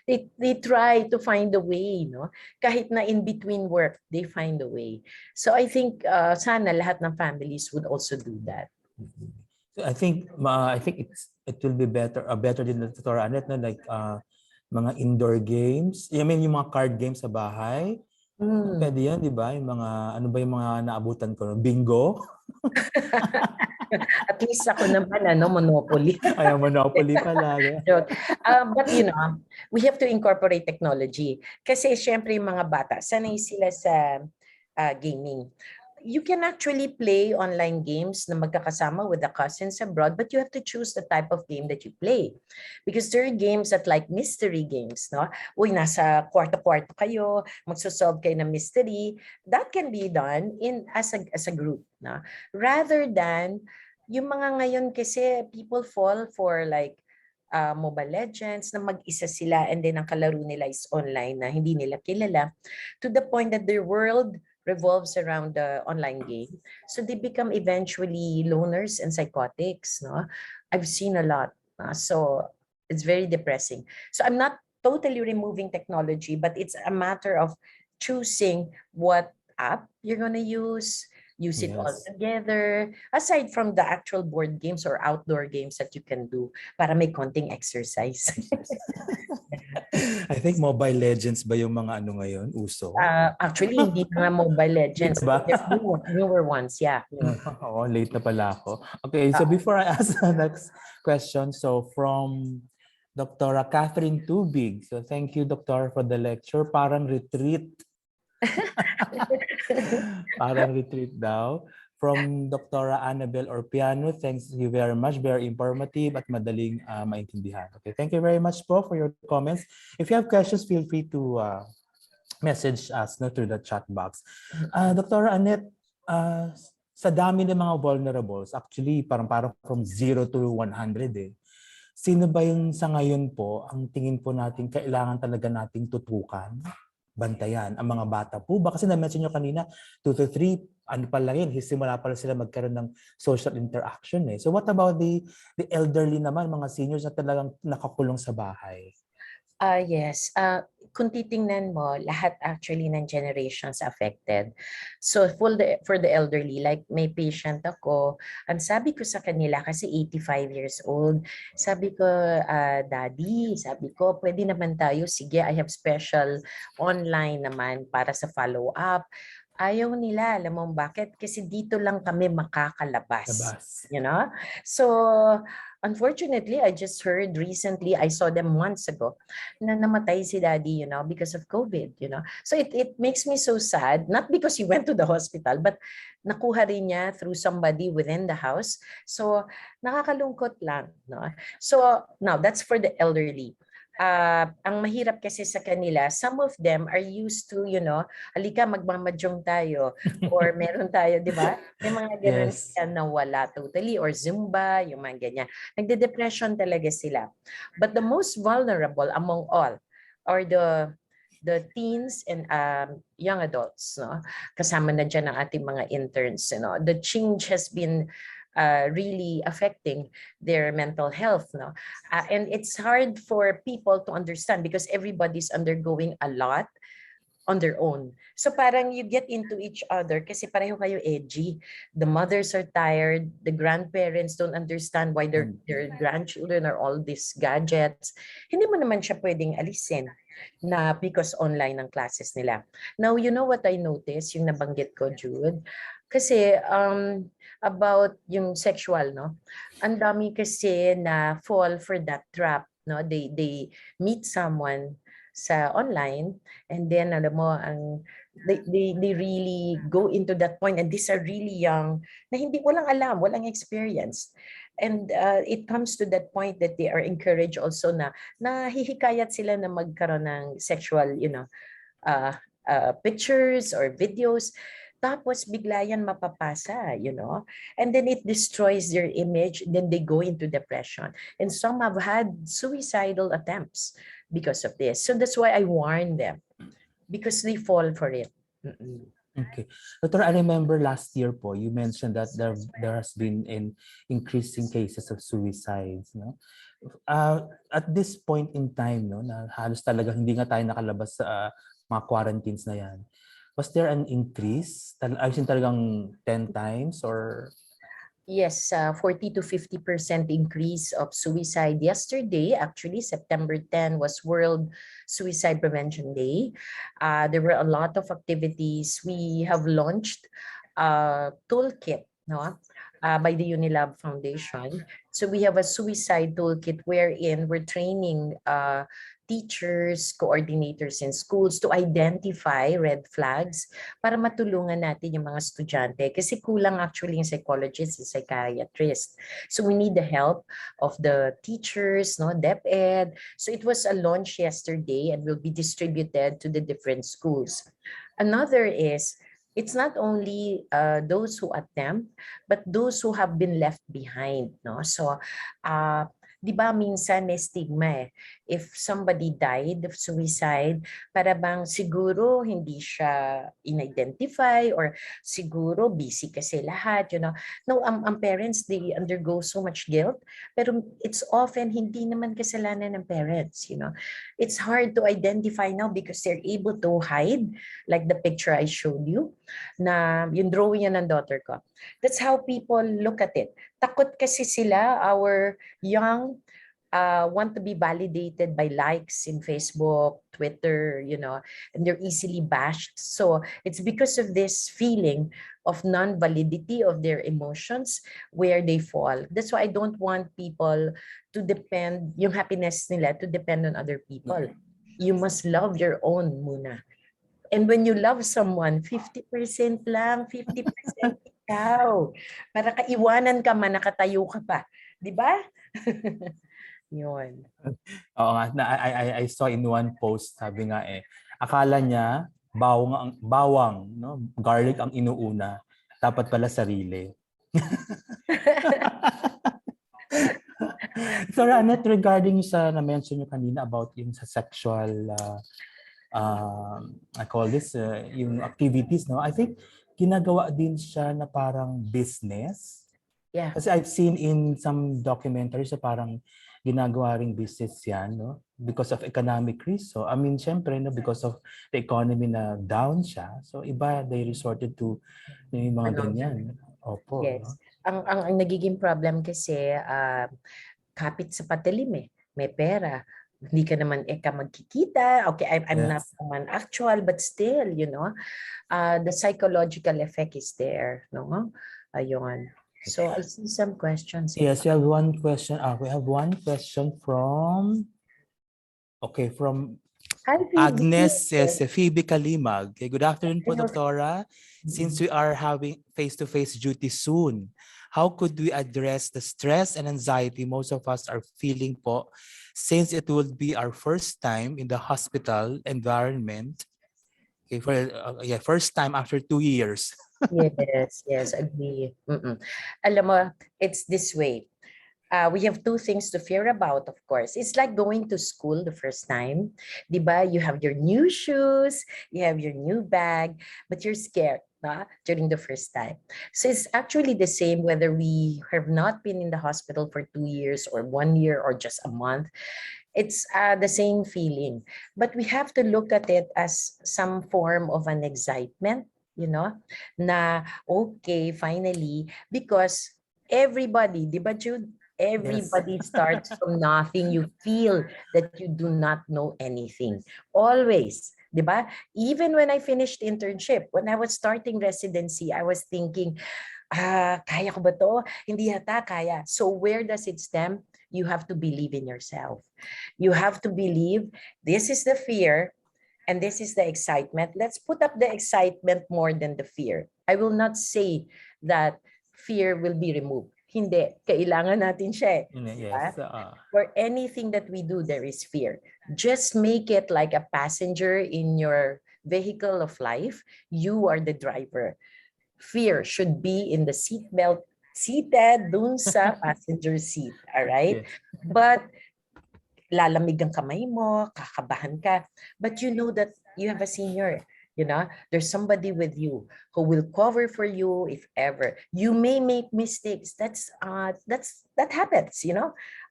They try to find a way, Kahit na in between work, they find a way. So I think sana lahat ng families would also do that. I think it will be better din na Dr. Annette, na like mga indoor games. I mean yung mga card games sa bahay. Pwede yan, di ba? Yung mga, ano ba yung mga naabutan ko? Bingo? At least ako naman, Monopoly. Ay, Monopoly pala. But we have to incorporate technology. Kasi syempre yung mga bata, sanay sila sa gaming. You can actually play online games na magkakasama with the cousins abroad, but you have to choose the type of game that you play. Because there are games that like mystery games, no? Uy, nasa kwarto-kwarto kayo, magsosolve kayo ng mystery. That can be done as a group, no? Rather than, yung mga ngayon kasi people fall for like Mobile Legends na mag-isa sila and then ang kalaro nila is online na hindi nila kilala, to the point that their world revolves around the online game. So they become eventually loners and psychotics. No, I've seen a lot. So it's very depressing. So I'm not totally removing technology, but it's a matter of choosing what app you're gonna use it all together, aside from the actual board games or outdoor games that you can do para may konting exercise. I think Mobile Legends ba yung mga ano ngayon, uso? Actually, hindi na Mobile Legends. Diba? There's newer ones, yeah. Oo, late na pala ako. Okay, so before I ask the next question, so from Dr. Catherine Tubig. So thank you, Doctor, for the lecture. Parang retreat. Parang retreat daw. From Dr. Annabel Orpiano, thanks you very much. Very informative at madaling maintindihan. Okay, thank you very much po for your comments. If you have questions, feel free to message us through the chat box. Dr. Annette, sa dami ng mga vulnerables, actually parang from 0 to 100 eh. Sino ba yung sa ngayon po, ang tingin po natin kailangan talaga nating tutukan, bantayan? Ang mga bata po ba? Kasi na-mention nyo kanina, 2 to 3, ano pa lang yun, simula pa lang sila magkaroon ng social interaction eh. So what about the elderly naman, mga seniors na talagang nakakulong sa bahay? Yes. Kung titingnan mo, lahat actually ng generations affected. So for the elderly, like may patient ako, ang sabi ko sa kanila, kasi 85 years old, sabi ko, Daddy, sabi ko, pwede naman tayo, sige, I have special online naman para sa follow-up. Ayaw nila, alam mo bakit? Kasi dito lang kami makakalabas. Labas. You know? So, unfortunately, I just heard recently, I saw them months ago, na namatay si Daddy, because of COVID. So it makes me so sad, not because he went to the hospital, but nakuha rin niya through somebody within the house. So nakakalungkot lang, no? So now, that's for the elderly. Ang mahirap kasi sa kanila, some of them are used to, halika magmamadyong tayo, or meron tayo, di ba? May mga ganun Yes. sila na wala totally, or Zumba, yung mga ganyan. Nagde-depression talaga sila. But the most vulnerable among all are the teens and young adults, no? Kasama na dyan ang ating mga interns, The change has been really affecting their mental health, no? And it's hard for people to understand because everybody's undergoing a lot on their own. So parang you get into each other kasi pareho kayo edgy. The mothers are tired, the grandparents don't understand why their grandchildren are all these gadgets. Hindi mo naman siya pwedeng alisin na because online ang classes nila. Now, you know what I noticed, yung nabanggit ko, Jude? Kasi about yung sexual, no? Ang dami kasi na fall for that trap, no? They meet someone sa online, and then alam mo they really go into that point, and these are really young na hindi walang alam, walang experience, and it comes to that point that they are encouraged also na hihikayat sila na magkaroon ng sexual pictures or videos, tapos bigla yan mapapasa, and then it destroys their image, then they go into depression, and some have had suicidal attempts because of this. So that's why I warn them, because they fall for it. Okay. Doctor, I remember last year po, you mentioned that there has been an increasing cases of suicides, no? At this point in time, no, na halos talaga hindi nga tayo nakalabas sa mga quarantines na yan. Was there an increase? I've seen talagang 10 times or? Yes, 40 to 50% increase of suicide. Yesterday, actually, September 10 was World Suicide Prevention Day. There were a lot of activities. We have launched a toolkit, no, by the Unilab Foundation. So we have a suicide toolkit wherein we're training teachers, coordinators in schools to identify red flags para matulungan natin yung mga estudyante. Kasi kulang actually yung psychologist and psychiatrist. So we need the help of the teachers, no, DepEd. So it was a launch yesterday and will be distributed to the different schools. Another is, it's not only those who attempt, but those who have been left behind, no? So, di ba minsan may stigma eh. If somebody died of suicide, para bang siguro hindi siya in-identify or siguro busy kasi lahat, No, ang parents, they undergo so much guilt, pero it's often hindi naman kasalanan ng parents, It's hard to identify now because they're able to hide, like the picture I showed you, na yung drawing yan ng daughter ko. That's how people look at it. Takot kasi sila, our young want to be validated by likes in Facebook, Twitter, and they're easily bashed. So it's because of this feeling of non-validity of their emotions where they fall. That's why I don't want people to depend, yung happiness nila, to depend on other people. You must love your own muna. And when you love someone, 50% lang, 50% ikaw. Para kaiwanan ka man, nakatayo ka pa. Di ba? Yun. Oo nga, I saw in one post, sabi nga akala niya bawang, no? Garlic ang inuuna, dapat pala sarili. Sorry, Annette, regarding sa na-mention nyo kanina about yung sa sexual, I call this, yung activities, no? I think ginagawa din siya na parang business. Yeah. Kasi I've seen in some documentaries na parang ginagawa ring business yan, no? Because of economic risk. So, I mean, syempre, no, because of the economy na down siya. So, iba, they resorted to yung mga Ano? ganyan. Opo, no? Yes. Ang nagiging problem kasi, kapit sa patilim eh. May pera. Hindi ka naman eka magkikita. Okay, I'm not Yes. naman actual, but still, the psychological effect is there. No? Ayun. So, I see some questions. Yes, we have one question. We have one question from, from Hi, Phoebe. Agnes says, Phoebe Kalimag. Okay, good afternoon po, Hello. Doktora. Since we are having face-to-face duty soon, how could we address the stress and anxiety most of us are feeling po, since it will be our first time in the hospital environment? Okay, first time after 2 years. Yes, agree. Alam mo, it's this way. We have two things to fear about, of course. It's like going to school the first time. Diba? You have your new shoes, you have your new bag, but you're scared during the first time. So it's actually the same whether we have not been in the hospital for 2 years or 1 year or just a month. It's the same feeling. But we have to look at it as some form of an excitement, na okay, finally, because everybody, di ba, Jude? Everybody starts from nothing. You feel that you do not know anything. Always. Di ba? Even when I finished internship, when I was starting residency, I was thinking, kaya ko ba to? Hindi yata kaya. So where does it stem? You have to believe in yourself. You have to believe this is the fear and this is the excitement. Let's put up the excitement more than the fear. I will not say that fear will be removed. Hindi. Kailangan natin siya. Yes. For anything that we do, there is fear. Just make it like a passenger in your vehicle of life. You are the driver. Fear should be in the seatbelt, seated dun sa passenger seat. All right? Yes. But lalamig ang kamay mo, kakabahan ka. But you know that you have a senior. There's somebody with you who will cover for you if ever. You may make mistakes. That happens.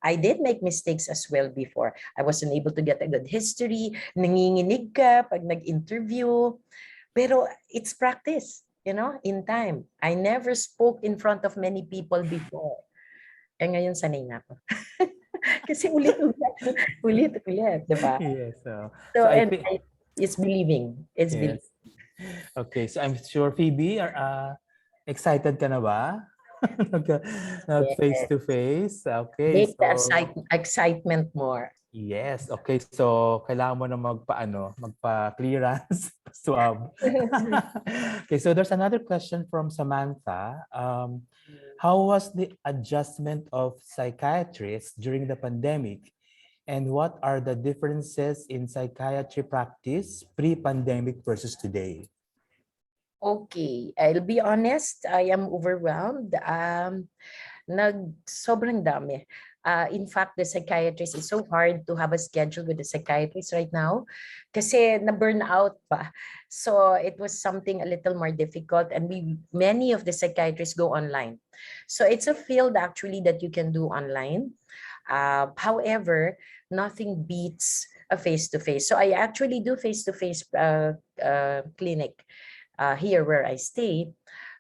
I did make mistakes as well before. I wasn't able to get a good history. Nanginginig ka pag nag-interview. Pero it's practice. In time. I never spoke in front of many people before. Ngayon sanay na ako. Kasi ulit-ulit, diba? Yes. So and it's believing. It's yes. believing. Okay, so I'm sure Phoebe, excited ka na ba? Nag face to face. Okay, Make the excitement more. yes. Okay, so kailangan mo na magpa-clearance, swab. Okay, so there's another question from Samantha. How was the adjustment of psychiatrists during the pandemic? And what are the differences in psychiatry practice pre-pandemic versus today? Okay, I'll be honest, I am overwhelmed. Sobrang dami. In fact, the psychiatrist, is so hard to have a schedule with the psychiatrist right now kasi na-burn out pa. So it was something a little more difficult and many of the psychiatrists go online. So it's a field actually that you can do online. However, nothing beats a face-to-face. So I actually do face-to-face clinic here where I stay.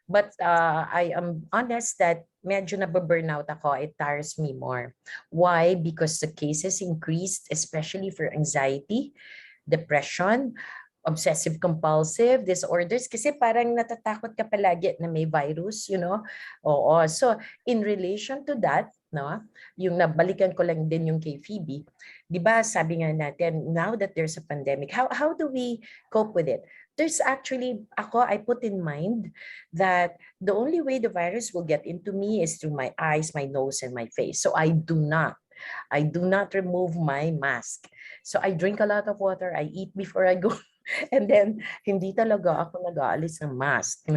But I am honest that medyo nababurnout ako. It tires me more. Why? Because the cases increased, especially for anxiety, depression, obsessive compulsive disorders. Kasi parang natatakot ka palagi na may virus, Oo. So in relation to that, yung nabalikan ko lang din yung kay Phoebe, di ba sabi nga natin, now that there's a pandemic, how do we cope with it? There's actually, I put in mind that the only way the virus will get into me is through my eyes, my nose, and my face. So I do not remove my mask. So I drink a lot of water, I eat before I go. And then, hindi talaga ako nag-aalis ng mask.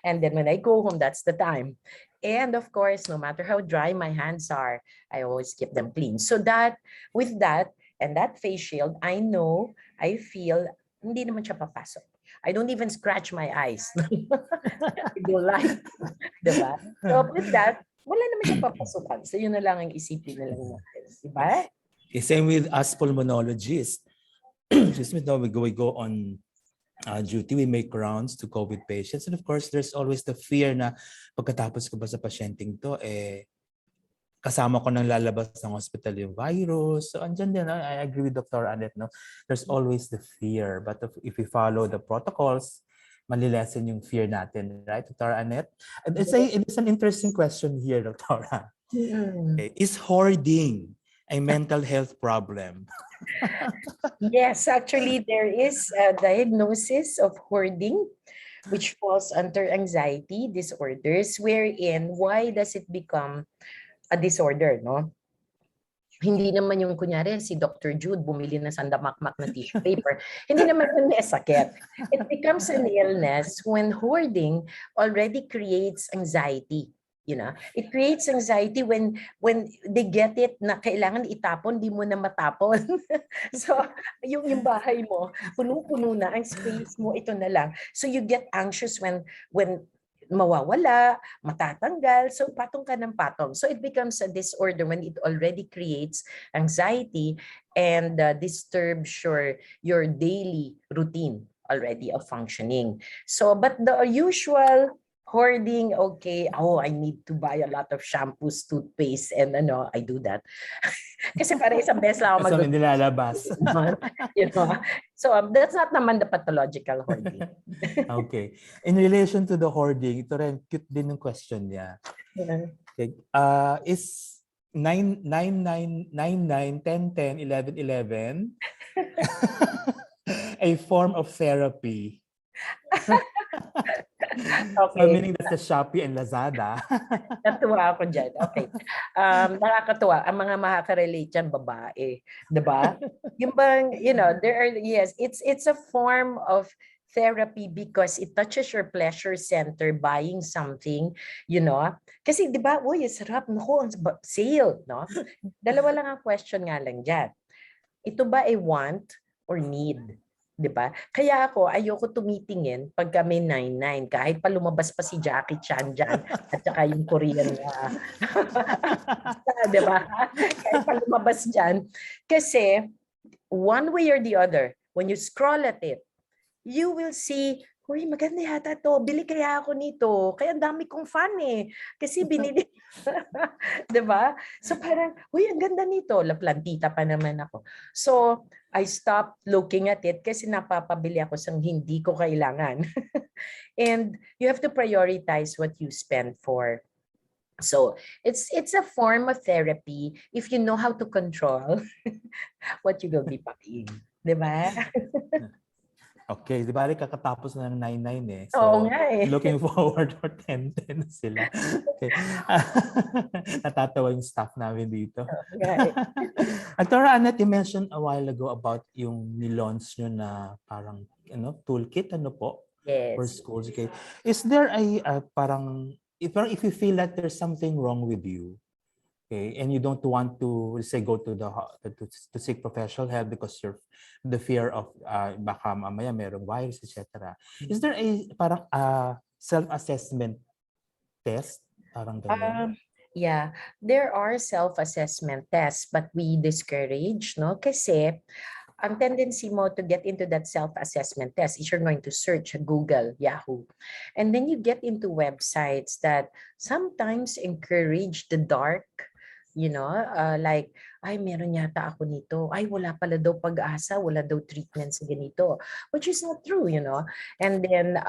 And then when I go home, that's the time. And of course, no matter how dry my hands are, I always keep them clean. So that, with that, and that face shield, I know, I feel, hindi naman siya papasok. I don't even scratch my eyes. I don't like, diba? So with that, wala naman siya papasukan. So yun na lang ang isipin na lang natin. Diba? Same with us pulmonologists. Excuse me, no, we go on duty, we make rounds to COVID patients. And of course, there's always the fear na pagkatapos ko ba sa pasyenteng to, kasama ko nang lalabas ng hospital yung virus. So andyan din, I agree with Dr. Annette, no? There's always the fear. But if we follow the protocols, malilesen yung fear natin, right, Dr. Annette? And it's an interesting question here, Dr. Okay. Is hoarding a mental health problem? Yes, actually, there is a diagnosis of hoarding, which falls under anxiety disorders, wherein why does it become a disorder, no? Hindi naman yung kunyari si Dr. Jude bumili na sandamakmak na tissue paper. Hindi naman yun may sakit. It becomes an illness when hoarding already creates anxiety. You know, it creates anxiety when they get it na kailangan itapon, di mo na matapon. So, yung bahay mo, punong-puno na, ang space mo, ito na lang. So you get anxious when mawawala, matatanggal, so patong ka ng patong. So it becomes a disorder when it already creates anxiety and disturbs your daily routine already of functioning. So, but the usual hoarding, okay, oh, I need to buy a lot of shampoos, toothpaste, and I do that. Kasi para isang beses lang ako Kasi nilalabas. you know? So that's not naman the pathological hoarding. Okay. In relation to the hoarding, ito rin, cute din yung question niya. Okay. Is 9, 9, 9, 9, 9, 10, 10, 11, 11 a form of therapy? Okay. Meaning that's the Shopee and Lazada. Natuwa ako dyan. Okay. Nakakatuwa. Ang mga makaka-relate dyan, babae. Diba? Yung bang, there are, yes, it's a form of therapy because it touches your pleasure center buying something, Kasi di ba, uy, sarap, naku, sale, no? Dalawa lang ang question nga lang dyan. Ito ba ay want or need? 'Di ba? Kaya ako ayoko tumitingin pag may 99 kahit pa lumabas pa si Jackie Chan diyan at saka yung Korean 'di ba? Kahit pa lumabas diyan kasi one way or the other when you scroll at it you will see, uy, maganda yata to. Bili kaya ako nito. Kaya ang dami kong fan eh. Kasi binili. Diba? So parang, uy, ang ganda nito. Laplantita pa naman ako. So, I stopped looking at it kasi napapabili ako sang hindi ko kailangan. And you have to prioritize what you spend for. So, it's a form of therapy if you know how to control what you will be buying. Diba? Okay, di ba kakatapos na ng 99 eh. Oo So, nga eh. looking forward for 10-10 sila. Okay. Natatawa yung staff namin dito. Okay. Dr. Annette, you mentioned a while ago about yung nilaunch nyo na parang toolkit, Yes. for schools. Okay. Is there a parang if you feel that there's something wrong with you, okay, and you don't want to say go to to seek professional help because you're the fear of baka mamaya merong virus, etc. Is there a parang self-assessment test? Parang ganyan. Yeah, there are self-assessment tests but we discourage, no? Kasi ang tendency mo to get into that self-assessment test is you're going to search Google, Yahoo. And then you get into websites that sometimes encourage the dark, like, ay, meron yata ako nito. Ay, wala pala daw pag-asa, wala daw treatment sa ganito. Which is not true, And then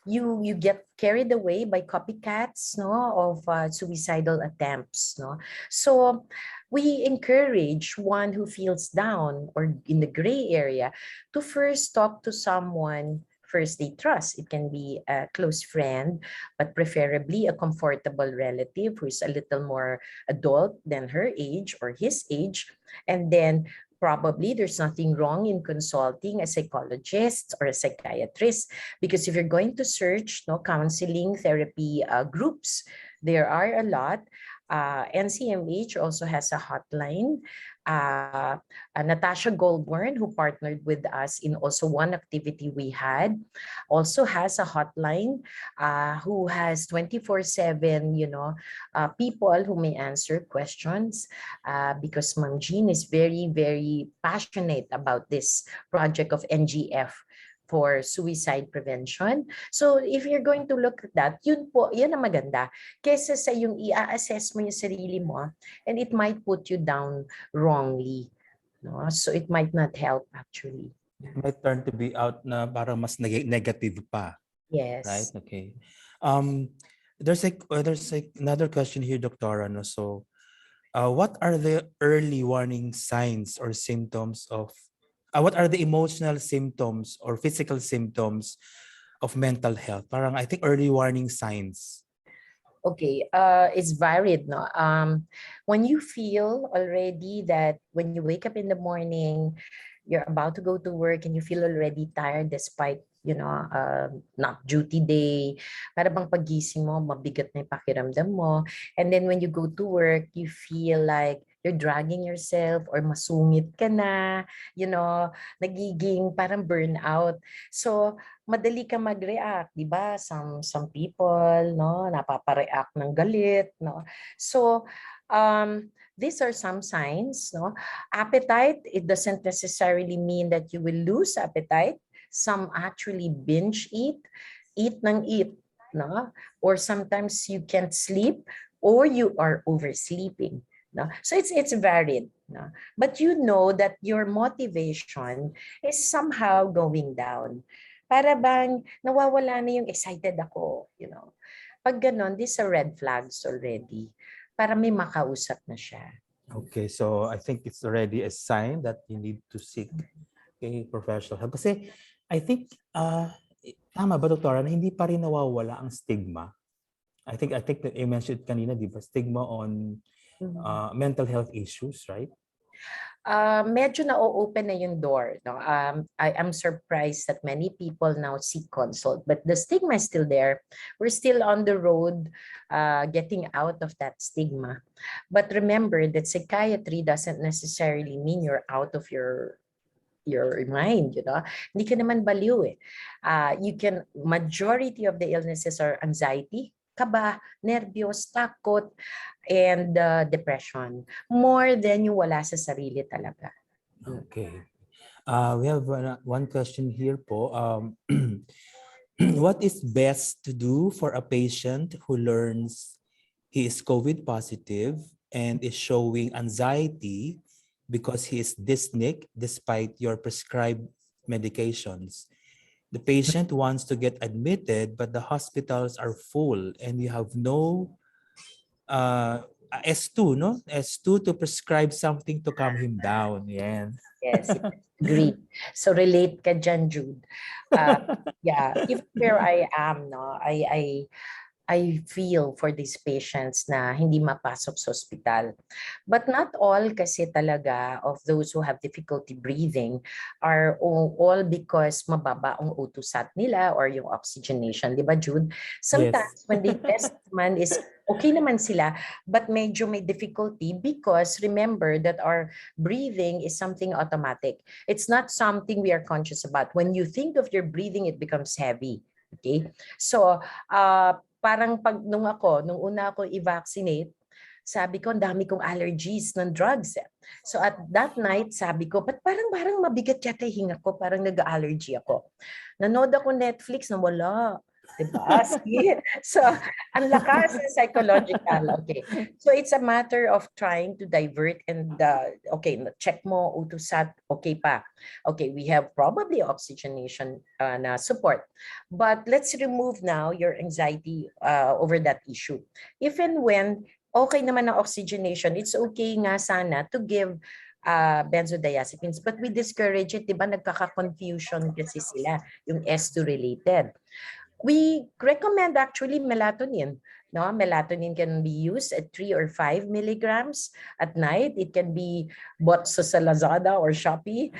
you get carried away by copycats, of suicidal attempts, So we encourage one who feels down or in the gray area to first talk to someone first they trust. It can be a close friend, but preferably a comfortable relative who is a little more adult than her age or his age. And then probably there's nothing wrong in consulting a psychologist or a psychiatrist, because if you're going to search counseling therapy groups, There are a lot. NCMH also has a hotline. Natasha Goldborn, who partnered with us in also one activity we had, also has a hotline who has 24/7, people who may answer questions because Ma'am Jean is very, very passionate about this project of NGF for suicide prevention. So if you're going to look at that, yun ang maganda. Kesa sa yung i-assess mo yung sarili mo and it might put you down wrongly. No? So it might not help actually. It might turn to be out na parang mas negative pa. Right? Yes. Okay. There's another question here, Doctora. No? So, what are the early warning signs or symptoms of what are the emotional symptoms or physical symptoms of mental health? Parang I think early warning signs. Okay, it's varied, no? When you feel already that when you wake up in the morning, you're about to go to work and you feel already tired despite, not duty day, para bang pagising mo, mabigat na yung pakiramdam mo. And then when you go to work, you feel like you're dragging yourself or masungit ka na, nagiging parang burnout. So, madali ka mag-react, 'di ba? Some people, no, napapareact ng galit, no. So, these are some signs, no. Appetite, it doesn't necessarily mean that you will lose appetite. Some actually binge eat ng eat, no? Or sometimes you can't sleep or you are oversleeping. No? So it's varied. No? But you know that your motivation is somehow going down. Para bang nawawala na yung excited ako, Pag ganon, these are red flags already. Para may makausap na siya. Okay, so I think it's already a sign that you need to seek professional help. Kasi I think, tama ba, Doktora, na hindi pa rin nawawala ang stigma? I think that you mentioned kanina, di ba? Stigma on mental health issues, right? Medyo na-open na yung door. No? I am surprised that many people now seek consult, but the stigma is still there. We're still on the road getting out of that stigma. But remember that psychiatry doesn't necessarily mean you're out of your mind, Hindi ka naman baliw eh. Majority of the illnesses are anxiety, kaba, nervyos, takot, and depression. More than yung wala sa sarili talaga. Okay. We have one question here po. What is best to do for a patient who learns he is COVID positive and is showing anxiety because he is dyspneic despite your prescribed medications? The patient wants to get admitted, but the hospitals are full and you have no S2, no? S2 to prescribe something to calm him down. Yan. Yes, agree. So relate ka dyan, Jude. Yeah, if where I am, no, I feel for these patients na hindi mapasok sa ospital. But not all kasi talaga of those who have difficulty breathing are all because mababa ang O2 sat nila or yung oxygenation. Di ba, Jude? Sometimes when they test man is okay naman sila, but medyo may difficulty because remember that our breathing is something automatic. It's not something we are conscious about. When you think of your breathing, it becomes heavy. Okay? So, parang nung una ako i-vaccinate, sabi ko, ang dami kong allergies ng drugs. So at that night, sabi ko, ba't parang mabigat yata yung hinga ko, parang nag-allergy ako. Nanood ako Netflix na wala. Diba? So, ang lakas ng psychological. Okay. So, it's a matter of trying to divert and, check mo, O2 sat, okay pa. Okay, we have probably oxygenation na support. But let's remove now your anxiety over that issue. If and when, okay naman ang oxygenation, it's okay nga sana to give benzodiazepines. But we discourage it, diba? Nagkaka-confusion kasi sila, yung S2 related. We recommend actually melatonin. No, melatonin can be used at 3 or 5 milligrams at night. It can be bought sa Lazada or Shopee.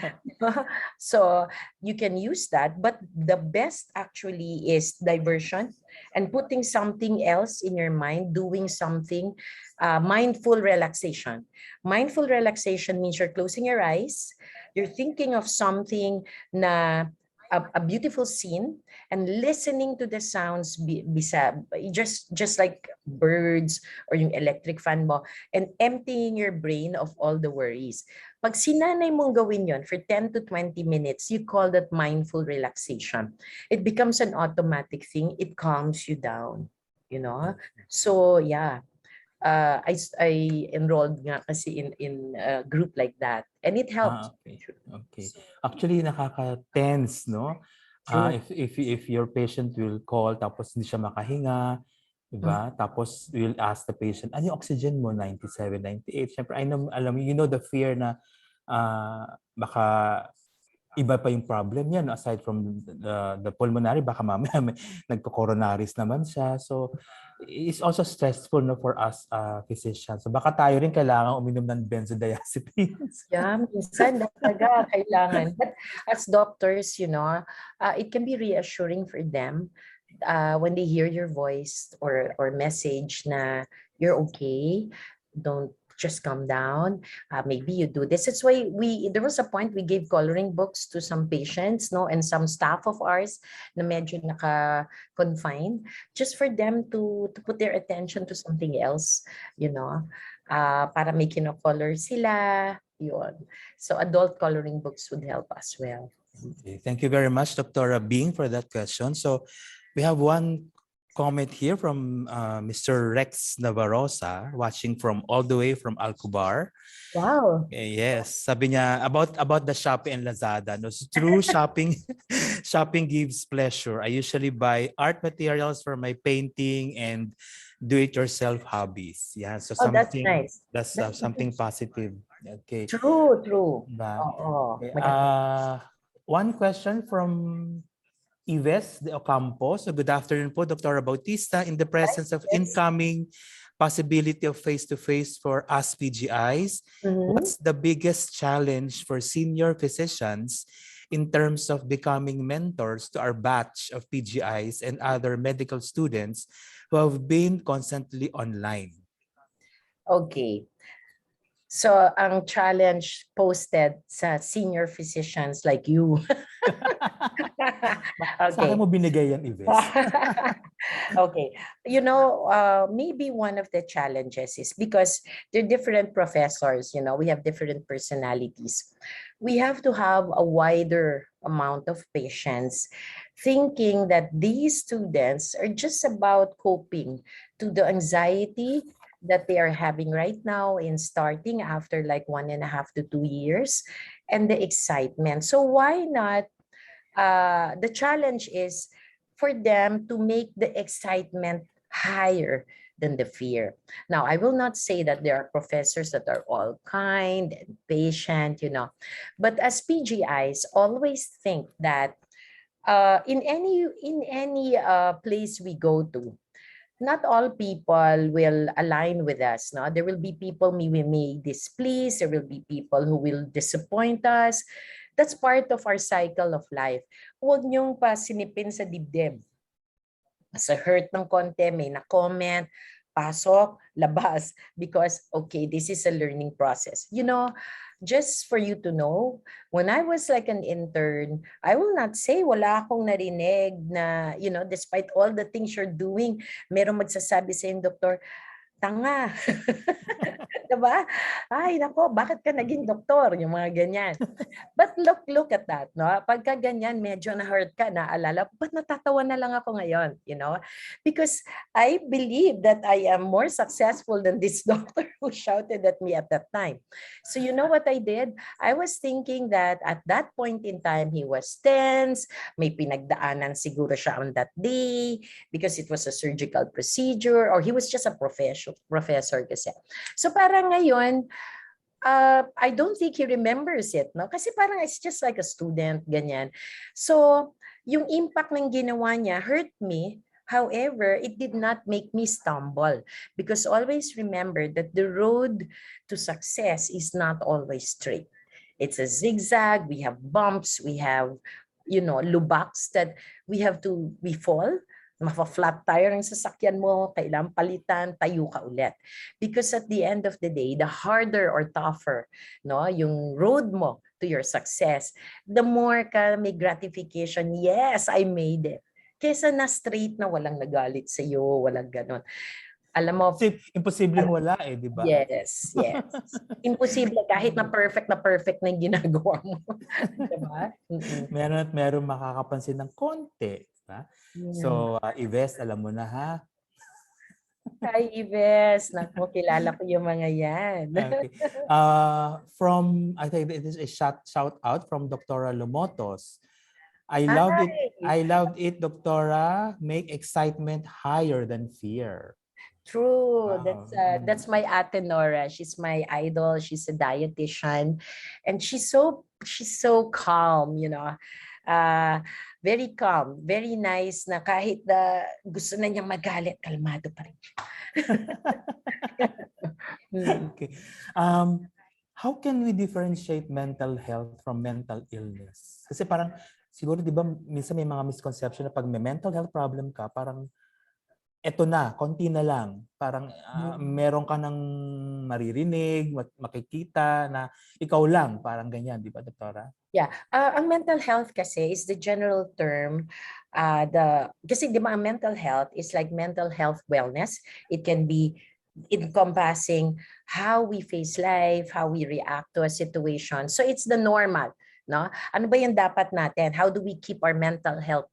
So you can use that. But the best actually is diversion and putting something else in your mind, doing something, mindful relaxation. Mindful relaxation means you're closing your eyes, you're thinking of something na a beautiful scene and listening to the sounds just like birds or yung electric fan mo, and emptying your brain of all the worries. Pag sinanay mong gawin yon for 10 to 20 minutes, you call that mindful relaxation. It becomes an automatic thing. It calms you down, you know? So yeah, I enrolled nga kasi in a group like that, and it helps. Okay. Okay. Actually, nakaka-tense, no? True. If your patient will call tapos hindi siya makahinga, di Mm. ba? Tapos we'll ask the patient, ano yung oxygen mo? 97, 98. Siyempre, I know, alam mo, you know the fear na baka iba pa yung problem yan, no? Aside from the pulmonary, baka mamaya may nagko-coronaries naman siya. So, it's also stressful, no, for us physicians. So, baka tayo rin kailangan uminom ng benzodiazepines. Yeah, minsan talaga kailangan. But as doctors, it can be reassuring for them when they hear your voice or message na you're okay, don't just calm down. Maybe you do this. It's why there was a point we gave coloring books to some patients, no, and some staff of ours na medyo naka-confined, just for them to put their attention to something else, para may kino-color sila, yun. So adult coloring books would help as well. Okay. Thank you very much, Dr. Bing, for that question. So we have one comment here from Mr. Rex Navarrosa, watching from all the way from Alcobar. Wow. Yes, sabi niya about the Shopee and Lazada. No, so through shopping, shopping gives pleasure. I usually buy art materials for my painting and do-it-yourself hobbies. Yeah, so Oh, that's something nice. that's That's something nice. positive. Okay. True. Diba? Oo. Okay. Maganda. One question from Ives de Ocampo. So good afternoon po, Dr. Bautista. In the presence of Yes. incoming possibility of face-to-face for us PGIs, Mhm. what's the biggest challenge for senior physicians in terms of becoming mentors to our batch of PGIs and other medical students who have been constantly online? Okay. So, ang challenge posted sa senior physicians like you. Sa akin Okay. mo binigay yan, Ives. Okay. Maybe one of the challenges is because they're different professors, we have different personalities. We have to have a wider amount of patience, thinking that these students are just about coping to the anxiety that they are having right now in starting after like 1.5 to 2 years, and the excitement. So why not, the challenge is for them to make the excitement higher than the fear. Now, I will not say that there are professors that are all kind and patient, but as PGIs, always think that in any place we go to, not all people will align with us. No, there will be people we may displease. There will be people who will disappoint us. That's part of our cycle of life. Huwag niyong pasinipin sa dibdib. Sa hurt ng konti, may na-comment, pasok, labas. Because, okay, this is a learning process. Just for you to know, when I was like an intern, I will not say wala akong narinig na, despite all the things you're doing, merong magsasabi sa yung doktor, tanga. Diba? Ay, nako, bakit ka naging doktor? Yung mga ganyan. But look at that, no? Pagka ganyan, medyo na-hurt ka, naalala, ba't natatawa na lang ako ngayon, Because I believe that I am more successful than this doctor who shouted at me at that time. So you know what I did? I was thinking that at that point in time, he was tense, may pinagdaanan siguro siya on that day because it was a surgical procedure, or he was just a professor kasi. So parang ngayon, I don't think he remembers it, no? Kasi parang it's just like a student, ganyan. So, yung impact ng ginawa niya hurt me However, it did not make me stumble, because always remember that the road to success is not always straight. It's a zigzag. We have bumps. We have, lubaks that we fall. Mafa-flat tire ng sasakyan mo, kailangan palitan, tayo ka ulit. Because at the end of the day, the harder or tougher, no, yung road mo to your success, the more ka may gratification, yes, I made it. Kesa na straight na walang nagalit sa iyo, walang ganon. Alam mo, Imposibleng wala di ba? yes, yes. Imposible kahit na perfect na yung ginagawa mo. Diba? Meron at meron makakapansin ng konti. Diba? So, Ives, alam mo na ha? Hi, Ives. Naku, kilala ko yung mga yan. Okay. I think it is a shout out from Dr. Lumotos. I loved it, Doctora. Make excitement higher than fear. True. Wow. That's my ate Nora. She's my idol. She's a dietitian, and she's so calm. Very calm, very nice. Na kahit na gusto na niyang magalit, kalmado pa rin siya. Okay. How can we differentiate mental health from mental illness? Kasi parang siguro 'di ba minsan may mga misconception na pag may mental health problem ka, parang eto na, konti na lang. Parang meron ka ng maririnig, makikita na ikaw lang, parang ganyan, 'di ba, Doktora? Yeah. Ang mental health kasi is the general term. Kasi di ba ang mental health is like mental health wellness. It can be encompassing how we face life, how we react to a situation. So it's the normal, no? Ano ba yung dapat natin? How do we keep our mental health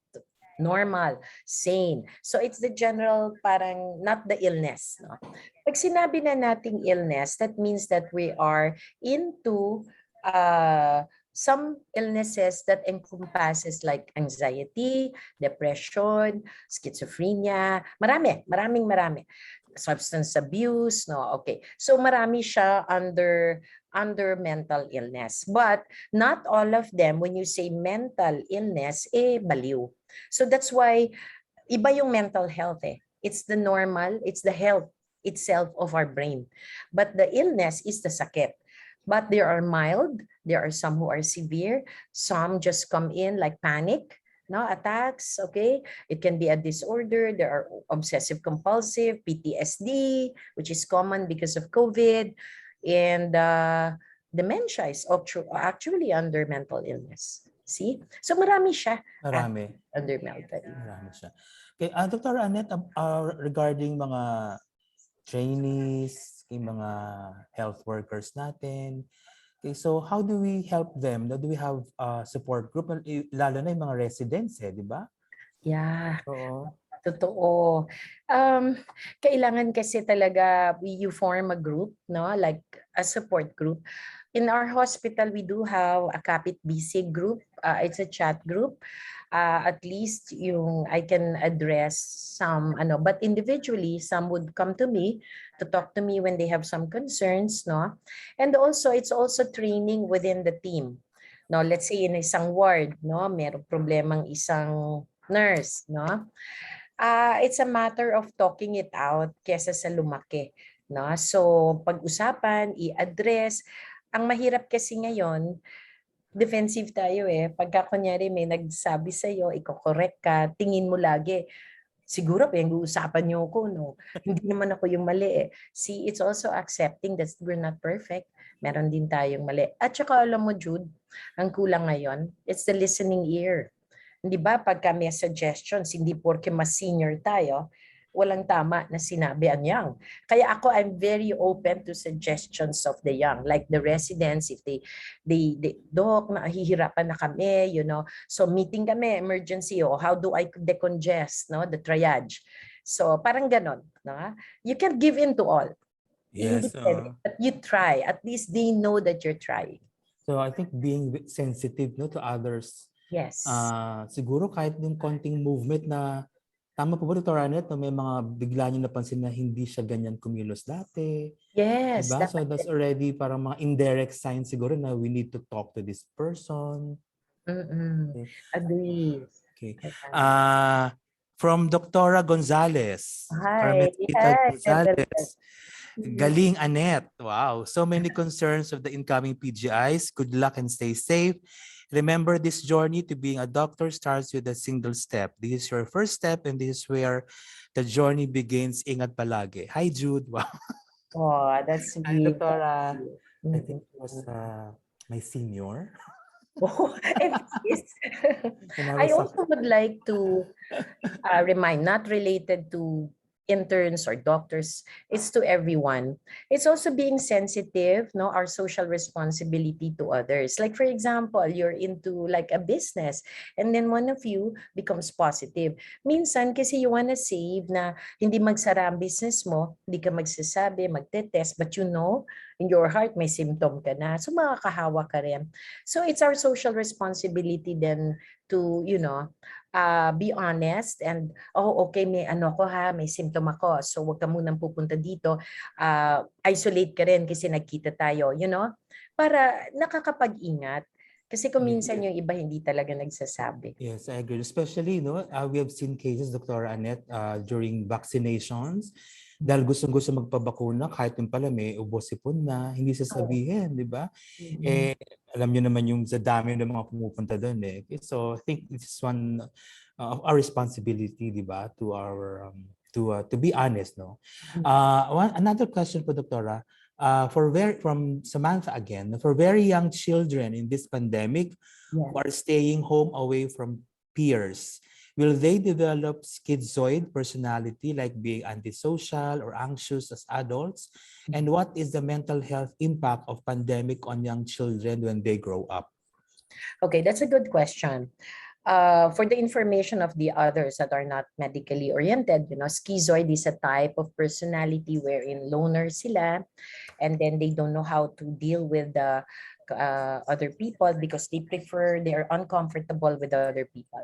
normal, sane? So it's the general, parang not the illness, no? Pag sinabi na nating illness, that means that we are into some illnesses that encompasses like anxiety, depression, schizophrenia, marami. Substance abuse, no? Okay. So marami siya under mental illness. But not all of them, when you say mental illness, baliw. So that's why iba yung mental health It's the normal, it's the health itself of our brain. But the illness is the sakit. But there are mild, there are some who are severe, some just come in like panic, no, attacks, okay? It can be a disorder. There are obsessive compulsive, PTSD, which is common because of COVID, and dementia is actually under mental illness. See? So marami siya. Marami. Under mental illness. Marami siya. Okay, Dr. Annette, regarding mga trainees, yung mga health workers natin. Okay, so how do we help them? Do we have support group? Lalo na yung mga residents, di ba? Yeah. Oo. Totoo. Kailangan kasi talaga you form a group, no? Like a support group. In our hospital, we do have a Kapit BC group. It's a chat group. At least I can address some, but individually, some would come to me to talk to me when they have some concerns, no? And also, it's also training within the team. No, let's say in isang ward, no, merong problemang isang nurse, no? It's a matter of talking it out kesa sa lumaki, no? So, pag-usapan, i-address. Ang mahirap kasi ngayon, defensive tayo Pagka kunyari may nagsabi sa'yo, iko-correct ka, tingin mo lagi, siguro pinag-uusapan niyo ako, no? Hindi naman ako yung mali See, it's also accepting that we're not perfect. Meron din tayong mali. At saka alam mo, Jude, ang kulang ngayon, it's the listening ear. Hindi ba pagka may suggestions, hindi porke mas senior tayo, walang tama na sinabi ang young. Kaya ako, I'm very open to suggestions of the young, like the residents, if they Doc, nahihirapan na kami, so meeting kami, emergency, how do I decongest, no, the triage. So parang ganon, no? You can give in to all. Yes. But you try. At least they know that you're trying. So I think being sensitive, no, to others. Yes. Siguro kahit yung konting movement na tama po ba, Dr. Annette, may mga bigla niyo napansin na hindi siya ganyan kumilos dati. Yes. Diba? So that's already parang mga indirect signs siguro na we need to talk to this person. Okay. Agree. Okay. From Doctora Gonzalez, Hi. Carmencita Hi. Gonzalez. Mhm. Galing Annette. Wow. So many concerns of the incoming PGIs. Good luck and stay safe. Remember, this journey to being a doctor starts with a single step. This is your first step and this is where the journey begins. Ingat palagi. Hi, Jude. Wow. Oh, that's Hi, sweet. Doctora. I think Mhm. it was my senior. Oh, it is. And I I was also would like to remind, not related to interns or doctors, it's to everyone. It's also being sensitive, no, our social responsibility to others. Like for example, you're into like a business and then one of you becomes positive. Minsan kasi you wanna save na hindi magsara ang business mo, hindi ka magsasabi, magte-test, but you know, in your heart may symptom ka na. So makakahawa ka rin. So it's our social responsibility then to, be honest and okay, may ano ko ha, may symptom ako. So wag ka munang pupunta dito. Isolate ka rin kasi nagkita tayo, para nakakapag-ingat. Kasi kung minsan yung iba hindi talaga nagsasabi. Yes, I agree. Especially, we have seen cases, Dr. Annette, during vaccinations, dahil gustong-gusto magpabakuna, kahit yung pala may ubo-sipon na, hindi sasabihin, di ba? Mhm. Eh, alam nyo naman yung sa dami ng mga pumupunta doon eh. Okay, so I think this is one of our responsibility, di ba, to our to be honest, no. Another question po, Doktora, from Samantha again, for very young children in this pandemic Yeah. who are staying home away from peers, will they develop schizoid personality like being antisocial or anxious as adults? And what is the mental health impact of pandemic on young children when they grow up? Okay, that's a good question. For the information of the others that are not medically oriented, schizoid is a type of personality wherein loner sila, and then they don't know how to deal with the other people because they are uncomfortable with other people.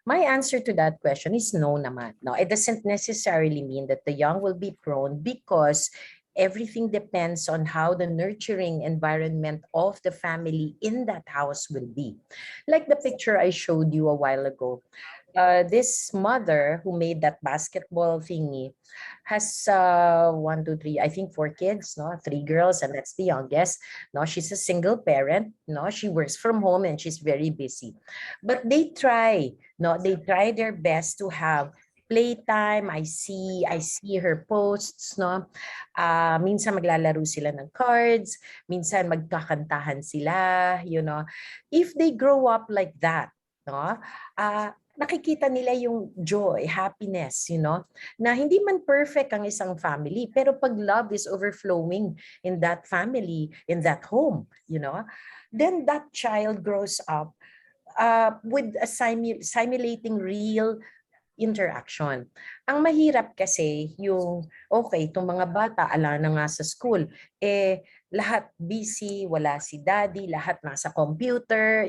My answer to that question is no naman. No, it doesn't necessarily mean that the young will be prone because everything depends on how the nurturing environment of the family in that house will be. Like the picture I showed you a while ago. This mother who made that basketball thingy has one, two, three, I think four kids, no, three girls, and that's the youngest. No, she's a single parent. No, she works from home and she's very busy. But they try, no, they try their best to have playtime. I see her posts, no. Minsan maglalaro sila ng cards, minsan magkakantahan sila, If they grow up like that, no, nakikita nila yung joy, happiness, na hindi man perfect ang isang family, pero pag love is overflowing in that family, in that home, then that child grows up with a simulating real interaction. Ang mahirap kasi yung, okay, itong mga bata, ala na nga sa school, lahat busy, wala si daddy, lahat nasa computer,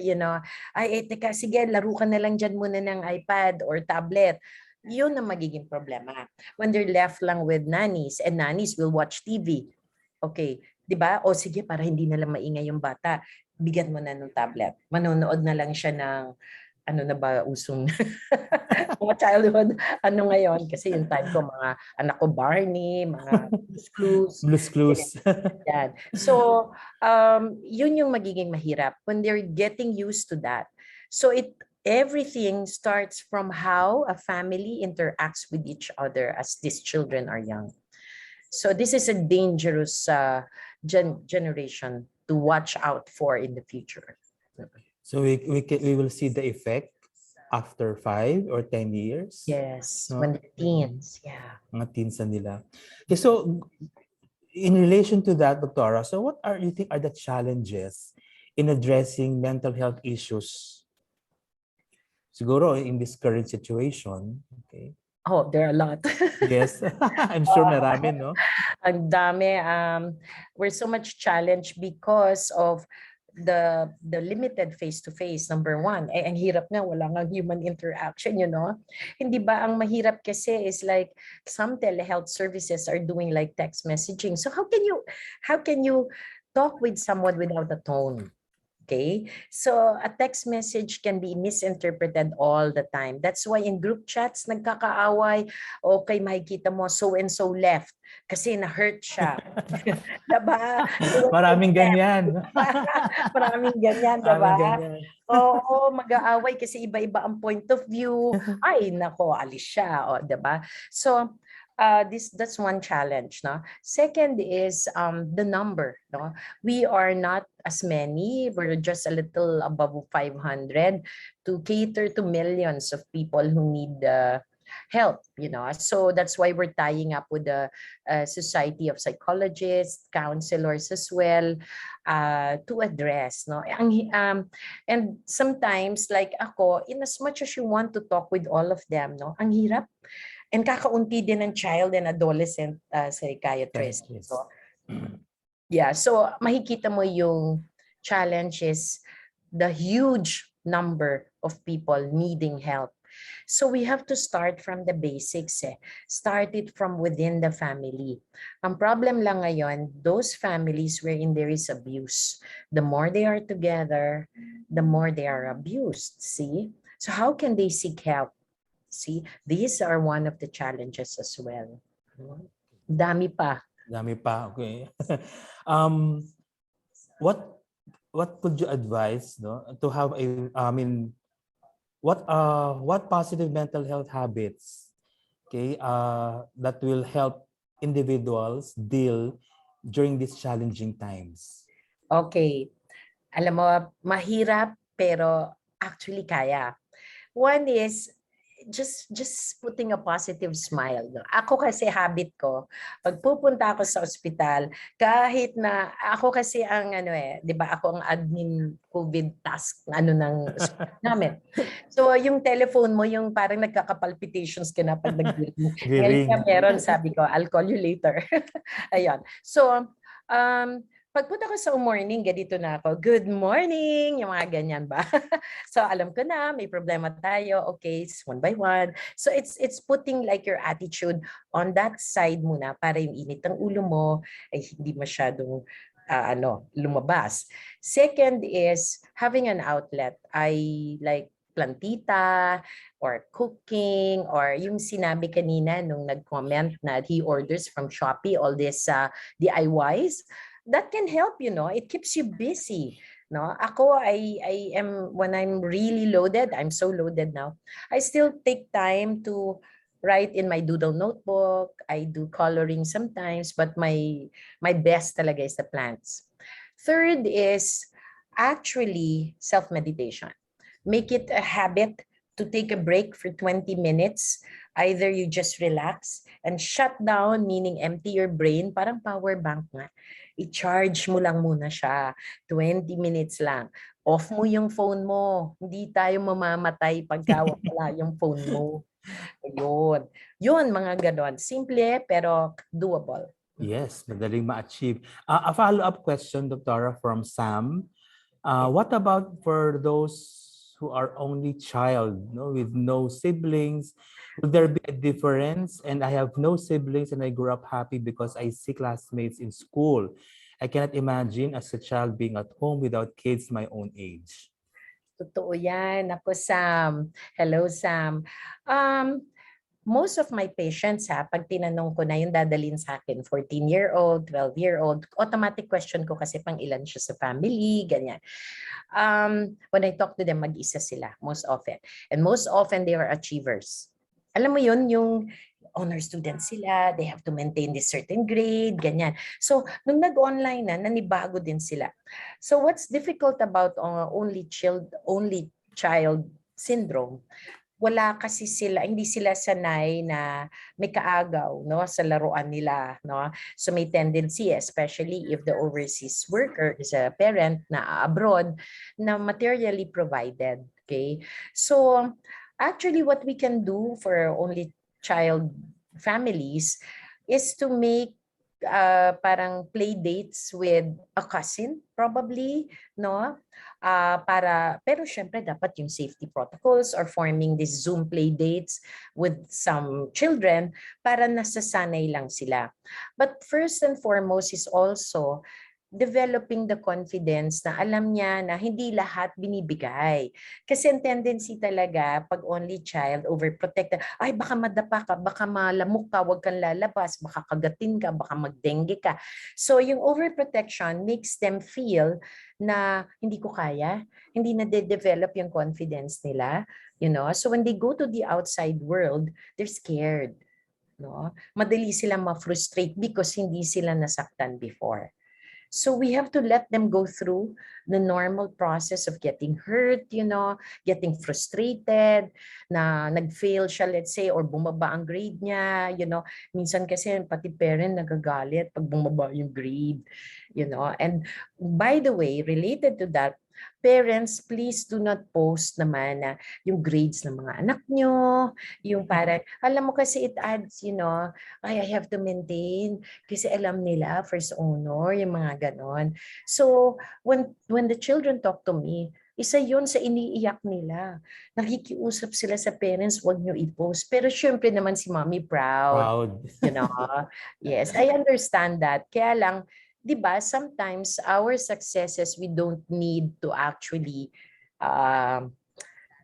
ay, teka, sige, laro ka na lang dyan muna ng iPad or tablet. Yun ang magiging problema. When they're left lang with nannies, and nannies will watch TV. Okay, di ba? O sige, para hindi na lang maingay yung bata, bigyan mo na ng tablet. Manonood na lang siya ng ano na ba usong mga childhood ngayon kasi yung time ko mga anak ko Barney, mga Blue's Clues, Blues Clues. yan. So yun yung magiging mahirap when they're getting used to that. So everything starts from how a family interacts with each other as these children are young. So this is a dangerous generation to watch out for in the future. So we will see the effect after 5 or 10 years. Yes, No? when they're teens, yeah. Mga teens na nila. Okay, so in relation to that, Doctora, so what you think are the challenges in addressing mental health issues? Siguro in this current situation, okay? Oh, there are a lot. Yes, I'm sure marami, no? Ang dami. We're so much challenged because of the limited face-to-face, number one. Ang hirap nga, wala nga human interaction, Hindi ba ang mahirap kasi is like some telehealth services are doing like text messaging. So how can you talk with someone without a tone? Okay, so a text message can be misinterpreted all the time. That's why in group chats, nagkakaaway, okay, makikita mo so and so left kasi na-hurt siya. Diba? So and so Maraming left. ganyan. Maraming ganyan, Maraming diba? ganyan. Oo, mag-aaway kasi iba-iba ang point of view. Ay, nako, alis siya, o, diba? So, that's one challenge, no? Second is the number, no? We are not as many. We're just a little above 500 to cater to millions of people who need help, you know. So that's why we're tying up with the Society of Psychologists, counselors as well, to address, no. And sometimes, like ako, in as much as you want to talk with all of them, no, ang hirap. And kakaunti din ng child and adolescent psychiatrist. So, yeah, so makikita mo yung challenge is the huge number of people needing help. So we have to start from the basics. Start it from within the family. Ang problem lang ngayon, those families wherein there is abuse, the more they are together, the more they are abused. See? So how can they seek help? See, these are one of the challenges as well. Dami pa. Dami pa, okay. um, what could you advise, no, to have what positive mental health habits, okay, that will help individuals deal during these challenging times? Okay. Alam mo, mahirap pero actually kaya. One is just putting a positive smile. No? Ako kasi habit ko, pag pupunta ako sa ospital, kahit na ako kasi ang 'di ba ako ang admin COVID task ng ospital namin. So yung telephone mo yung parang nagkaka-palpitations ka na pag nag-ring. Ngayon Giring. nga meron, sabi ko, I'll call you later. Ayun. So pagpunta ko sa morning, ganito na ako, good morning, yung mga ganyan ba? So alam ko na, may problema tayo, okay, one by one. So it's putting like your attitude on that side muna para yung init ng ulo mo ay hindi masyadong lumabas. Second is having an outlet. I like plantita or cooking or yung sinabi kanina nung nag-comment na he orders from Shopee, all this DIYs. That can help, it keeps you busy. No, ako, I am, when I'm really loaded, I'm so loaded now, I still take time to write in my doodle notebook. I do coloring sometimes, but my best talaga is the plants. Third is actually self-meditation. Make it a habit to take a break for 20 minutes. Either you just relax and shut down, meaning empty your brain, parang power bank nga. I-charge mo lang muna siya. 20 minutes lang. Off mo yung phone mo. Hindi tayo mamamatay pagka wala yung phone mo. Ayun. Yun, mga ganon. Simple pero doable. Yes, madaling ma-achieve. A follow-up question, Doctora, from Sam. What about for those who are only child, with no siblings? Will there be a difference? And I have no siblings and I grew up happy because I see classmates in school. I cannot imagine as a child being at home without kids my own age. Totoo yan. Ako, Sam. Hello, Sam. Most of my patients, pag tinanong ko na yung dadalhin sa akin, 14-year-old, 12-year-old, automatic question ko kasi pang ilan siya sa family, ganyan. When I talk to them, mag-isa sila, most often. And most often, they are achievers. Alam mo yun, yung honor students sila, they have to maintain this certain grade, ganyan. So, nung nag-online na, nanibago din sila. So, what's difficult about only child syndrome? Wala kasi sila, hindi sila sanay na may kaagaw, no, sa laruan nila, no. So may tendency, especially if the overseas worker is a parent na abroad, na materially provided, okay? So actually what we can do for only child families is to make parang play dates with a cousin probably, no? Pero syempre dapat yung safety protocols or forming these Zoom play dates with some children para nasasanay lang sila. But first and foremost is also developing the confidence na alam niya na hindi lahat binibigay. Kasi ang tendency talaga, pag only child, overprotected, ay baka madapa ka, baka malamok ka, huwag kang lalabas, baka kagatin ka, baka magdengue ka. So yung overprotection makes them feel na hindi ko kaya, hindi na de-develop yung confidence nila. So when they go to the outside world, they're scared. No? Madali silang ma-frustrate because hindi sila nasaktan before. So we have to let them go through the normal process of getting hurt, getting frustrated, na nag-fail siya, let's say, or bumaba ang grade niya, Minsan kasi pati parent nagagalit pag bumaba yung grade, And by the way, related to that, parents, please do not post naman na yung grades ng mga anak nyo, yung parang, alam mo kasi it adds, I have to maintain kasi alam nila first honor, yung mga ganon. So, when the children talk to me, isa yun sa iniiyak nila. Nakikiusap sila sa parents, wag nyo i-post. Pero syempre naman si mommy proud. Proud. Yes, I understand that. Kaya lang, di ba, sometimes our successes, we don't need to actually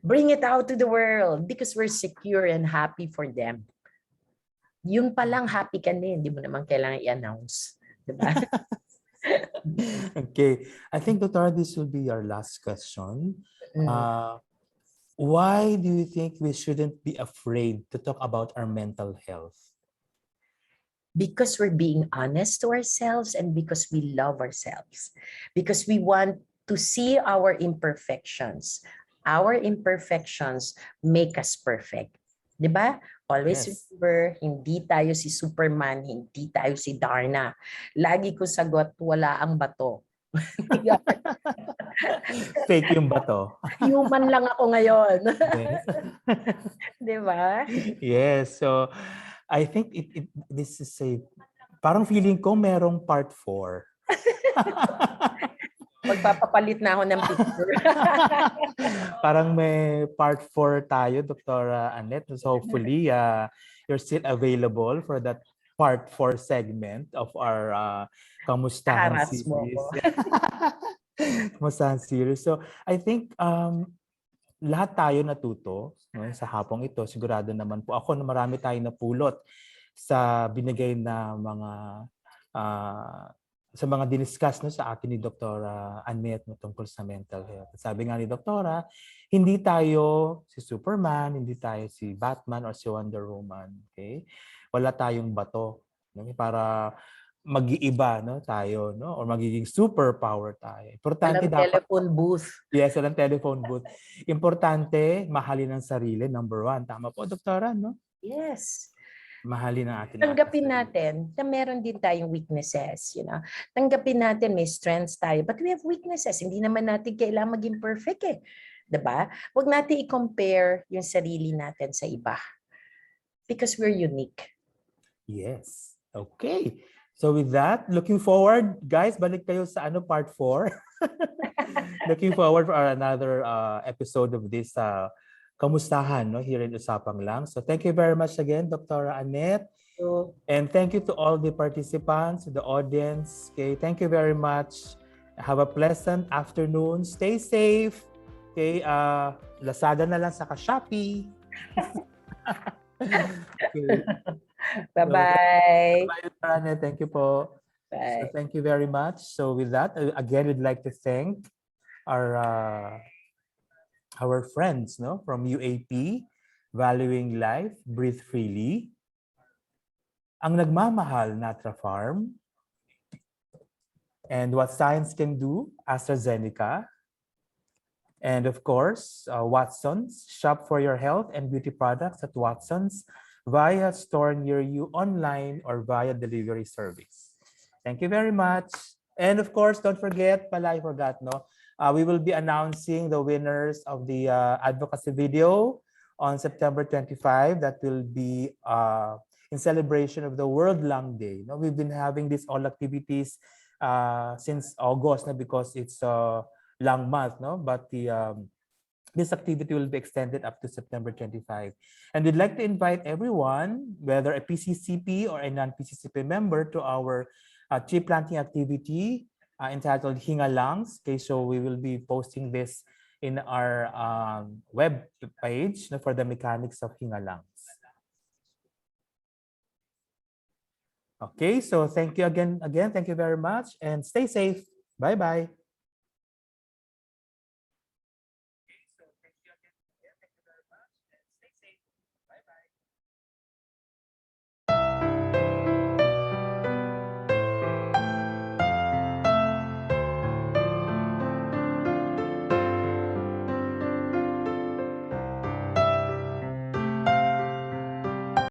bring it out to the world because we're secure and happy for them. Yun palang happy ka na, hindi mo naman kailangan i-announce. Diba? Okay. I think, Dr., this will be our last question. Mm. Why do you think we shouldn't be afraid to talk about our mental health? Because we're being honest to ourselves and because we love ourselves. Because we want to see our imperfections. Our imperfections make us perfect. Diba? Always Yes. remember, hindi tayo si Superman, hindi tayo si Darna. Lagi ko sagot, wala ang bato. Fake yung bato. Human lang ako ngayon. Yes. Diba? Yes. So, I think this is parang feeling ko merong part 4. Magpapapalit na ako ng picture. Parang may part 4 tayo, Dr. Annette. So hopefully, you're still available for that part 4 segment of our Kamustahan Haras mo series. ko. Kamustahan series. So I think lahat tayo natuto, no, sa hapong ito. Sigurado naman po ako na marami tayong napulot sa binigay na mga sa mga diniscuss, no, sa atin ni Dr. Annette, no, tungkol sa mental health. Sabi nga ni Doktora, hindi tayo si Superman, hindi tayo si Batman or si Wonder Woman. Okay? Wala tayong bato, no, para mag-iiba, no, tayo, no, or magiging superpower tayo. Importante Walang dapat telephone booth. yes, walang telephone booth. Importante, mahalin ang sarili, number 1. Tama po, Doktora, no? Yes. Mahalin ang ating Tanggapin sarili. natin na meron din tayong weaknesses. Tanggapin natin may strengths tayo, but we have weaknesses. Hindi naman natin kailangan maging perfect eh. Diba? Huwag natin i-compare yung sarili natin sa iba. Because we're unique. Yes. Okay. So with that, looking forward, guys, balik kayo sa part 4. Looking forward for another episode of this Kamustahan, no, here in Usapang Lang. So thank you very much again, Dr. Annette. And thank you to all the participants, the audience. Okay, thank you very much. Have a pleasant afternoon. Stay safe. Okay, Lazada na lang saka Shopee. Okay. Bye-bye. Bye, thank you po. Bye. So thank you very much. So with that, again, we'd like to thank our friends, no, from UAP, Valuing Life, Breathe Freely, Ang Nagmamahal Natra Farm, and What Science Can Do, AstraZeneca, and of course, Watson's. Shop for your health and beauty products at Watson's via store near you, online, or via delivery service. Thank you very much. And of course, don't forget, I forgot, no? We will be announcing the winners of the advocacy video on September 25. That will be in celebration of the World Lung Day. No, we've been having these all activities since August, no, because it's lung month, no? But this activity will be extended up to September 25. And we'd like to invite everyone, whether a PCCP or a non-PCCP member, to our tree planting activity entitled Hingalangs. Okay, so we will be posting this in our web page for the mechanics of Hingalangs. Okay, so thank you again. Thank you very much and stay safe. Bye-bye.